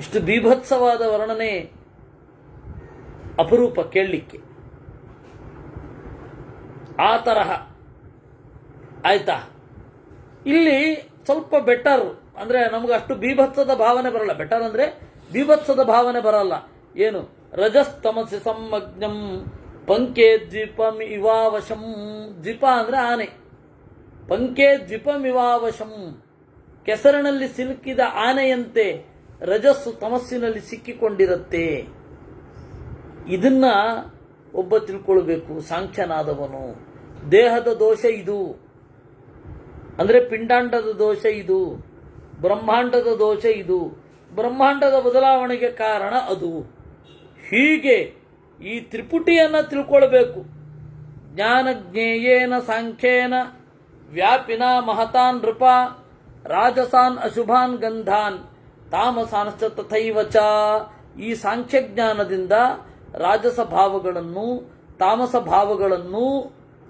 ಇಷ್ಟು ಬೀಭತ್ಸವಾದ ವರ್ಣನೆ ಅಪರೂಪ ಕೇಳಲಿಕ್ಕೆ. ಆ ತರಹ ಆಯ್ತಾ. ಇಲ್ಲಿ ಸ್ವಲ್ಪ ಬೆಟರ್ ಅಂದ್ರೆ ನಮ್ಗೆ ಅಷ್ಟು ಬೀಭತ್ಸದ ಭಾವನೆ ಬರಲ್ಲ. ಬೆಟರ್ ಅಂದ್ರೆ ಬೀಭತ್ಸದ ಭಾವನೆ ಬರಲ್ಲ. ಏನು ರಜಸ್ತಮಸಿ ಸಮ್ಮಜ್ಞಂ ಪಂಕೆ ದ್ವೀಪಮಿವಾವಶಂ. ದ್ವೀಪ ಅಂದ್ರೆ ಆನೆ. ಪಂಕೆ ದ್ವೀಪಮಿವಾವಶಂ, ಕೆಸರಿನಲ್ಲಿ ಸಿಲುಕಿದ ಆನೆಯಂತೆ ರಜಸ್ಸು ತಮಸ್ಸಿನಲ್ಲಿ ಸಿಕ್ಕಿಕೊಂಡಿರುತ್ತೆ. ಇದನ್ನ ಒಬ್ಬ ತಿಳ್ಕೊಳ್ಬೇಕು ಸಾಂಖ್ಯನಾದವನು. ದೇಹದ ದೋಷ ಇದು ಅಂದ್ರೆ ಪಿಂಡಾಂಡದ ದೋಷ ಇದು, ಬ್ರಹ್ಮಾಂಡದ ದೋಷ ಇದು, ಬ್ರಹ್ಮಾಂಡದ ಬದಲಾವಣೆಗೆ ಕಾರಣ ಅದು. ಹೀಗೆ ಈ ತ್ರಿಪುಟಿಯನ್ನ ತಿಳ್ಕೊಳ್ಬೇಕು. ಜ್ಞಾನಜ್ಞೇಯೇನ ಸಾಂಖ್ಯೇನ ವ್ಯಾಪಿನ ಮಹತಾನ್ ನೃಪ ರಾಜಸಾನ್ ಅಶುಭಾನ್ ಗಂಧಾನ್ ತಾಮಸಾಂಶ್ಚ ತಥೈವ ಚ. ಈ ಸಾಂಖ್ಯ ಜ್ಞಾನದಿಂದ ರಾಜಸ ಭಾವಗಳನ್ನು ತಾಮಸ ಭಾವಗಳನ್ನು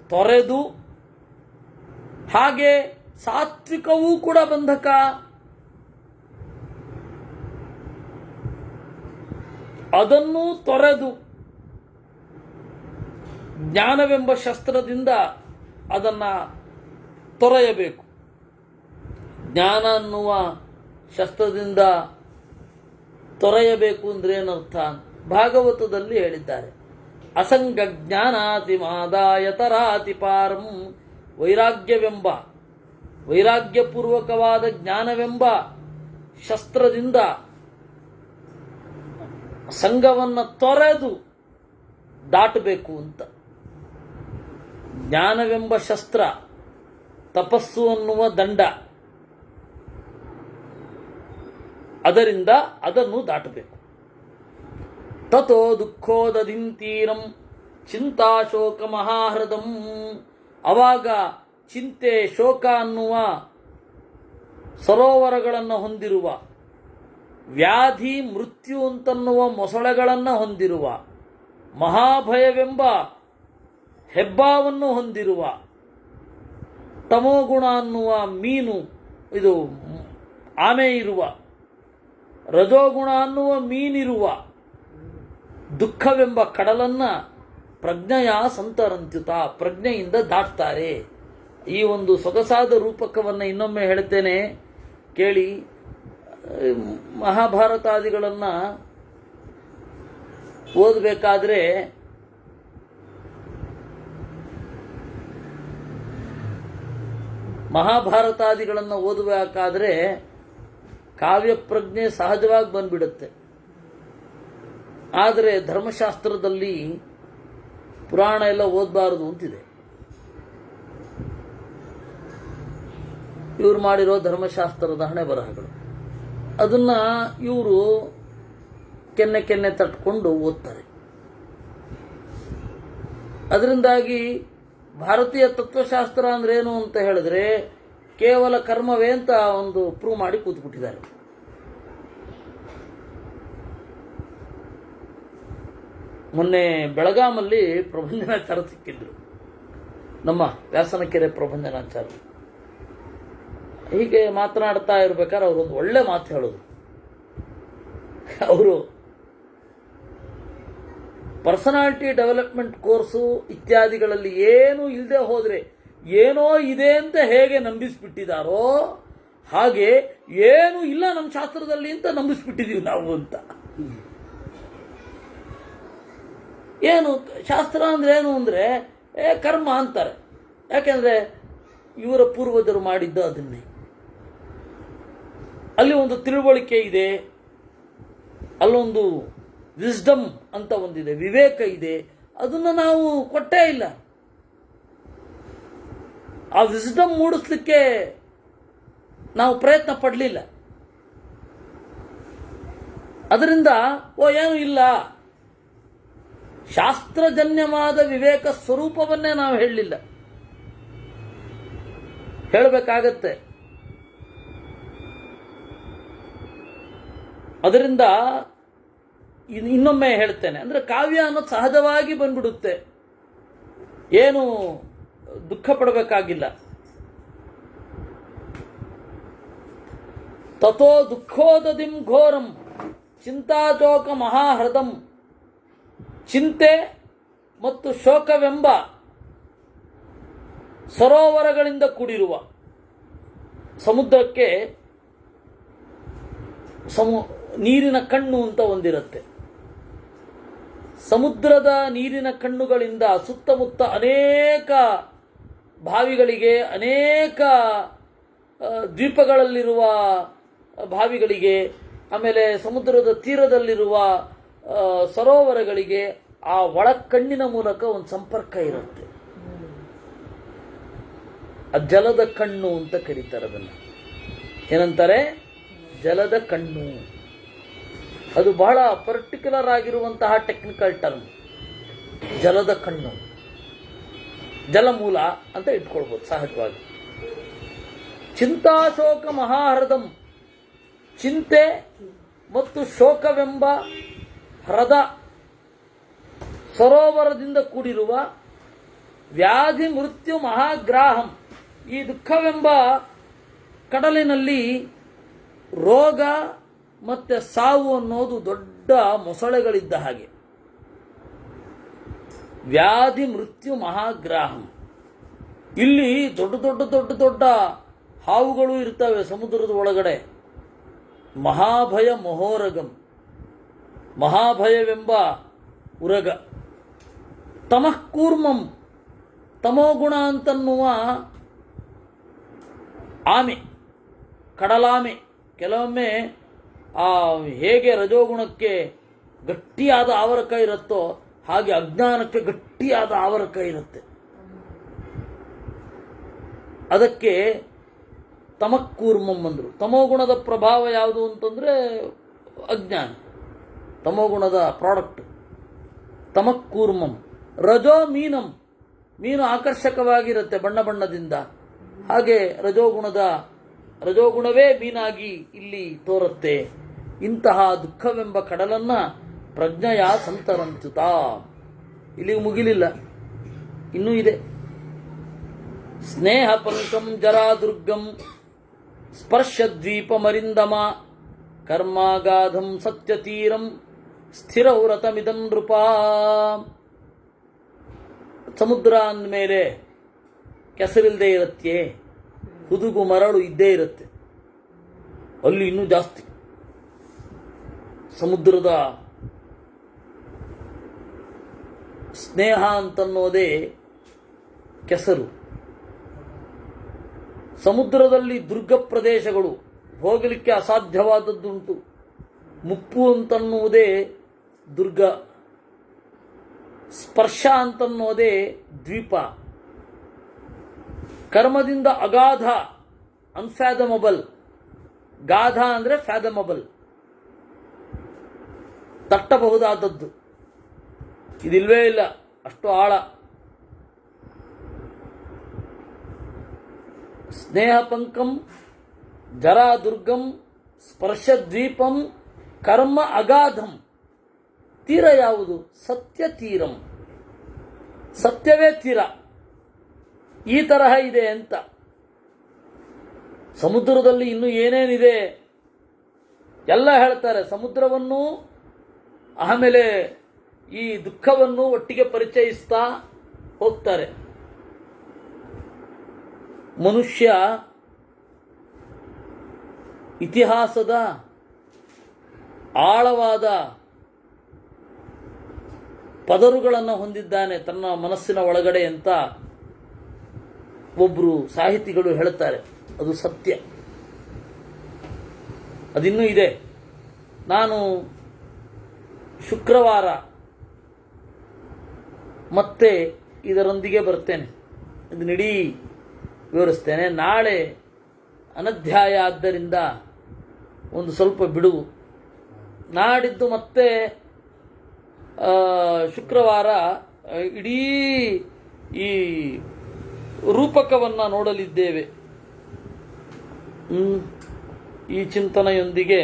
ತೊರೆದು, ಹಾಗೆ ಸಾತ್ವಿಕವೂ ಕೂಡ ಬಂಧಕ, ಅದನ್ನೂ ತೊರೆದು ಜ್ಞಾನವೆಂಬ ಶಸ್ತ್ರದಿಂದ ಅದನ್ನ ತೊರೆಯಬೇಕು. ಜ್ಞಾನ ಅನ್ನುವ ಶಸ್ತ್ರದಿಂದ ತೊರೆಯಬೇಕು ಅಂದ್ರೆ ಏನರ್ಥ? ಭಾಗವತದಲ್ಲಿ ಹೇಳಿದ್ದಾರೆ, ಅಸಂಗ ಜ್ಞಾನಾತಿಮಾದಾಯತರಾತಿ ಪಾರಂ. ವೈರಾಗ್ಯವೆಂಬ ವೈರಾಗ್ಯಪೂರ್ವಕವಾದ ಜ್ಞಾನವೆಂಬ ಶಸ್ತ್ರದಿಂದ ಸಂಘವನ್ನು ತೊರೆದು ದಾಟಬೇಕು ಅಂತ. ಜ್ಞಾನವೆಂಬ ಶಸ್ತ್ರ, ತಪಸ್ಸು ಅನ್ನುವ ದಂಡ, ಅದರಿಂದ ಅದನ್ನು ದಾಟಬೇಕು. ತಥೋ ದುಃಖೋದದಿಂತೀರಂ ಚಿಂತಾಶೋಕ ಮಹಾಹೃದಂ. ಅವಾಗ ಚಿಂತೆ ಶೋಕ ಅನ್ನುವ ಸರೋವರಗಳನ್ನು ಹೊಂದಿರುವ, ವ್ಯಾಧಿ ಮೃತ್ಯು ಅಂತನ್ನುವ ಮೊಸಳೆಗಳನ್ನು ಹೊಂದಿರುವ, ಮಹಾಭಯವೆಂಬ ಹೆಬ್ಬಾವನ್ನು ಹೊಂದಿರುವ, ತಮೋಗುಣ ಅನ್ನುವ ಮೀನು, ಇದು ಆಮೆ ಇರುವ, ರಜೋಗುಣ ಅನ್ನುವ ಮೀನಿರುವ ದುಃಖವೆಂಬ ಕಡಲನ್ನ ಪ್ರಜ್ಞೆಯ ಸಂತರಂತ್ಯುತ, ಪ್ರಜ್ಞೆಯಿಂದ ದಾಟ್ತಾರೆ. ಈ ಒಂದು ಸೊಗಸಾದ ರೂಪಕವನ್ನು ಇನ್ನೊಮ್ಮೆ ಹೇಳ್ತೇನೆ ಕೇಳಿ. ಮಹಾಭಾರತಾದಿಗಳನ್ನು ಓದಬೇಕಾದ್ರೆ ಕಾವ್ಯ ಪ್ರಜ್ಞೆ ಸಹಜವಾಗಿ ಬಂದ್ಬಿಡುತ್ತೆ. ಆದರೆ ಧರ್ಮಶಾಸ್ತ್ರದಲ್ಲಿ ಪುರಾಣ ಎಲ್ಲ ಓದಬಾರದು ಅಂತಿದೆ. ಇವರು ಮಾಡಿರೋ ಧರ್ಮಶಾಸ್ತ್ರದ ಹಣೆ ಬರಹಗಳು, ಅದನ್ನ ಇವರು ಕೆನ್ನೆ ತಟ್ಕೊಂಡು ಓದ್ತಾರೆ. ಅದರಿಂದಾಗಿ ಭಾರತೀಯ ತತ್ವಶಾಸ್ತ್ರ ಅಂದ್ರೆ ಏನು ಅಂತ ಹೇಳಿದ್ರೆ ಕೇವಲ ಕರ್ಮವೇ ಅಂತ ಒಂದು ಪ್ರೂವ್ ಮಾಡಿ ಕೂತ್ಬಿಟ್ಟಿದ್ದಾರೆ. ಮೊನ್ನೆ ಬೆಳಗಾಮಲ್ಲಿ ಪ್ರಬಂಧನಾಚಾರ ಸಿಕ್ಕಿದ್ರು, ನಮ್ಮ ವ್ಯಾಸನಕೆರೆ ಪ್ರಬಂಧನಾಚಾರ. ಹೀಗೆ ಮಾತನಾಡ್ತಾ ಇರ್ಬೇಕಾದ್ರೆ ಅವರೊಂದು ಒಳ್ಳೆ ಮಾತು ಹೇಳೋದು. ಅವರು ಪರ್ಸನಾಲಿಟಿ ಡೆವಲಪ್ಮೆಂಟ್ ಕೋರ್ಸು ಇತ್ಯಾದಿಗಳಲ್ಲಿ ಏನು ಇಲ್ಲದೆ ಹೋದ್ರೆ ಏನೋ ಇದೆ ಅಂತ ಹೇಗೆ ನಂಬಿಸ್ಬಿಟ್ಟಿದಾರೋ ಹಾಗೆ ಏನು ಇಲ್ಲ ನಮ್ಮ ಶಾಸ್ತ್ರದಲ್ಲಿ ಅಂತ ನಂಬಿಸ್ಬಿಟ್ಟಿದೀವಿ ನಾವು ಅಂತ. ಏನು ಶಾಸ್ತ್ರ ಅಂದ್ರೆ ಏನು ಅಂದ್ರೆ ಕರ್ಮ ಅಂತಾರೆ. ಯಾಕೆಂದ್ರೆ ಇವರ ಪೂರ್ವಜರು ಮಾಡಿದ್ದ ಅದನ್ನೇ. ಅಲ್ಲಿ ಒಂದು ತಿಳುವಳಿಕೆ ಇದೆ, ಅಲ್ಲೊಂದು ವಿಸ್ಡಮ್ ಅಂತ ಒಂದಿದೆ, ವಿವೇಕ ಇದೆ. ಅದನ್ನ ನಾವು ಕೊಟ್ಟೇ ಇಲ್ಲ. ಆ ವಿಸ್ಡಮ್ ಮೂಡಿಸ್ಲಿಕ್ಕೆ ನಾವು ಪ್ರಯತ್ನ ಪಡಲಿಲ್ಲ. ಅದರಿಂದ ಏನು ಇಲ್ಲ, ಶಾಸ್ತ್ರಜನ್ಯವಾದ ವಿವೇಕ ಸ್ವರೂಪವನ್ನೇ ನಾವು ಹೇಳಲಿಲ್ಲ. ಹೇಳಬೇಕಾಗತ್ತೆ. ಅದರಿಂದ ಇನ್ನೊಮ್ಮೆ ಹೇಳ್ತೇನೆ, ಅಂದರೆ ಕಾವ್ಯ ಅನ್ನೋದು ಸಹಜವಾಗಿ ಬಂದ್ಬಿಡುತ್ತೆ, ಏನು ದುಃಖ ಪಡಬೇಕಾಗಿಲ್ಲ. ತಥೋ ದುಃಖೋದದಿಂ ಘೋರಂ ಚಿಂತಾಚೋಕ ಮಹಾಹೃದಂ. ಚಿಂತೆ ಮತ್ತು ಶೋಕವೆಂಬ ಸರೋವರಗಳಿಂದ ಕೂಡಿರುವ ಸಮುದ್ರಕ್ಕೆ ನೀರಿನ ಕಣ್ಣು ಅಂತ ಒಂದಿರುತ್ತೆ. ಸಮುದ್ರದ ನೀರಿನ ಕಣ್ಣುಗಳಿಂದ ಸುತ್ತಮುತ್ತ ಅನೇಕ ಬಾವಿಗಳಿಗೆ, ಅನೇಕ ದ್ವೀಪಗಳಲ್ಲಿರುವ ಬಾವಿಗಳಿಗೆ, ಆಮೇಲೆ ಸಮುದ್ರದ ತೀರದಲ್ಲಿರುವ ಸರೋವರಗಳಿಗೆ ಆ ಒಳಕಣ್ಣಿನ ಮೂಲಕ ಒಂದು ಸಂಪರ್ಕ ಇರುತ್ತೆ. ಆ ಜಲದ ಕಣ್ಣು ಅಂತ ಕರೀತಾರೆ ಅದನ್ನು. ಏನಂತಾರೆ? ಜಲದ ಕಣ್ಣು. ಅದು ಬಹಳ ಪರ್ಟಿಕ್ಯುಲರ್ ಆಗಿರುವಂತಹ ಟೆಕ್ನಿಕಲ್ ಟರ್ಮ್, ಜಲದ ಕಣ್ಣು, ಜಲಮೂಲ ಅಂತ ಇಟ್ಕೊಳ್ಬೋದು ಸಹಜವಾಗಿ. ಚಿಂತಾಶೋಕ ಮಹಾಹೃದಂ, ಚಿಂತೆ ಮತ್ತು ಶೋಕವೆಂಬ ಹೃದ ಸರೋವರದಿಂದ ಕೂಡಿರುವ ವ್ಯಾಧಿ ಮೃತ್ಯು ಮಹಾಗ್ರಾಹಂ. ಈ ದುಃಖವೆಂಬ ಕಡಲಿನಲ್ಲಿ ರೋಗ ಮತ್ತೆ ಸಾವು ಅನ್ನೋದು ದೊಡ್ಡ ಮೊಸಳೆಗಳಿದ್ದ ಹಾಗೆ. ವ್ಯಾಧಿ ಮೃತ್ಯು ಮಹಾಗ್ರಾಹಂ. ಇಲ್ಲಿ ದೊಡ್ಡ ದೊಡ್ಡ ದೊಡ್ಡ ದೊಡ್ಡ ಹಾವುಗಳು ಇರ್ತವೆ ಸಮುದ್ರದ ಒಳಗಡೆ. ಮಹಾಭಯ ಮಹೋರಗಂ, ಮಹಾಭಯವೆಂಬ ಉರಗ. ತಮಃಕೂರ್ಮಂ, ತಮೋಗುಣ ಅಂತನ್ನುವ ಆಮೆ, ಕಡಲಾಮೆ. ಕೆಲವೊಮ್ಮೆ ಹೇಗೆ ರಜೋಗುಣಕ್ಕೆ ಗಟ್ಟಿಯಾದ ಆವರಕ ಇರುತ್ತೋ ಹಾಗೆ ಅಜ್ಞಾನಕ್ಕೆ ಗಟ್ಟಿಯಾದ ಆವರಕ ಇರುತ್ತೆ. ಅದಕ್ಕೆ ತಮಃಕೂರ್ಮಂ ಅಂದರು. ತಮೋಗುಣದ ಪ್ರಭಾವ ಯಾವುದು ಅಂತಂದರೆ ಅಜ್ಞಾನ, ತಮೋಗುಣದ ಪ್ರಾಡಕ್ಟ್. ತಮಃಕೂರ್ಮಂ. ರಜೋ ಮೀನಂ, ಮೀನು ಆಕರ್ಷಕವಾಗಿರುತ್ತೆ ಬಣ್ಣ ಬಣ್ಣದಿಂದ, ಹಾಗೆ ರಜೋಗುಣವೇ ಮೀನಾಗಿ ಇಲ್ಲಿ ತೋರುತ್ತೆ. ಇಂತಹ ದುಃಖವೆಂಬ ಕಡಲನ್ನ ಪ್ರಜ್ಞೆಯ ಸಂತರಂಚುತ. ಇಲ್ಲಿಗೆ ಮುಗಿಲಿಲ್ಲ, ಇನ್ನೂ ಇದೆ. ಸ್ನೇಹ ಪಂಕಂ ಜರಾದುರ್ಗಂ ಸ್ಪರ್ಶದ್ವೀಪಮರಿಂದಮ ಕರ್ಮಾಗಾಧಂ ಸತ್ಯತೀರಂ ಸ್ಥಿರವ್ರತಮಿದಂ ನೃಪ. ಸಮುದ್ರ ಅಂದಮೇಲೆ ಕೆಸರಿಲ್ಲದೆ ಇರುತ್ತೆ, ಹುದುಗು ಮರಳು ಇದ್ದೇ ಇರುತ್ತೆ. ಅಲ್ಲಿ ಇನ್ನೂ ಜಾಸ್ತಿ. ಸಮುದ್ರದ ಸ್ನೇಹ ಅಂತನ್ನೋದೇ ಕೆಸರು. ಸಮುದ್ರದಲ್ಲಿ ದುರ್ಗ ಪ್ರದೇಶಗಳು, ಹೋಗಲಿಕ್ಕೆ ಅಸಾಧ್ಯವಾದದ್ದುಂಟು. ಮುಪ್ಪು ಅಂತನ್ನುವುದೇ ದುರ್ಗ. ಸ್ಪರ್ಶ ಅಂತನ್ನೋದೇ ದ್ವೀಪ. ಕರ್ಮದಿಂದ ಅಗಾಧ, ಅನ್ಫ್ಯಾದಮಬಲ್. ಗಾಧ ಅಂದರೆ ಫ್ಯಾದಮಬಲ್, ತಟ್ಟಬಹುದಾದದ್ದು. ಇದಿಲ್ವೇ ಇಲ್ಲ, ಅಷ್ಟು ಆಳ. ಸ್ನೇಹ ಪಂಕಂ ಜರಾ ದುರ್ಗಂ ಸ್ಪರ್ಶ ದ್ವೀಪಂ ಕರ್ಮ ಅಗಾಧಂ. ತೀರ ಯಾವುದು? ಸತ್ಯ ತೀರಂ. ಸತ್ಯವೇ ತೀರ. ಈ ತರಹ ಇದೆ ಅಂತ. ಸಮುದ್ರದಲ್ಲಿ ಇನ್ನು ಏನೇನಿದೆ ಎಲ್ಲ ಹೇಳ್ತಾರೆ. ಸಮುದ್ರವನ್ನು ಆಮೇಲೆ ಈ ದುಃಖವನ್ನು ಒಟ್ಟಿಗೆ ಪರಿಚಯಿಸ್ತಾ ಹೋಗ್ತಾರೆ. ಮನುಷ್ಯ ಇತಿಹಾಸದ ಆಳವಾದ ಪದರುಗಳನ್ನು ಹೊಂದಿದ್ದಾನೆ ತನ್ನ ಮನಸ್ಸಿನ ಒಳಗಡೆ ಅಂತ ಒಬ್ಬರು ಸಾಹಿತಿಗಳು ಹೇಳ್ತಾರೆ. ಅದು ಸತ್ಯ, ಅದಿನ್ನೂ ಇದೆ. ನಾನು ಶುಕ್ರವಾರ ಮತ್ತೆ ಇದರೊಂದಿಗೆ ಬರ್ತೇನೆ, ಇದನ್ನಿಡೀ ವಿವರಿಸ್ತೇನೆ. ನಾಳೆ ಅನಧ್ಯಾಯ, ಆದ್ದರಿಂದ ಒಂದು ಸ್ವಲ್ಪ ಬಿಡುವು. ನಾಡಿದ್ದು ಮತ್ತೆ ಶುಕ್ರವಾರ ಇಡೀ ಈ ರೂಪಕವನ್ನು ನೋಡಲಿದ್ದೇವೆ. ಈ ಚಿಂತನೆಯೊಂದಿಗೆ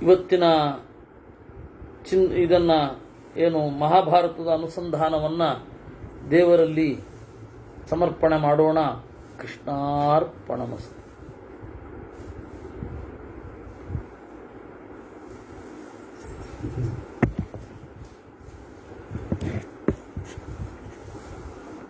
ಇವತ್ತಿನ ಇದನ್ನು ಏನು ಮಹಾಭಾರತದ ಅನುಸಂಧಾನವನ್ನು ದೇವರಲ್ಲಿ ಸಮರ್ಪಣೆ ಮಾಡೋಣ. ಕೃಷ್ಣಾರ್ಪಣಮಸ್ತು.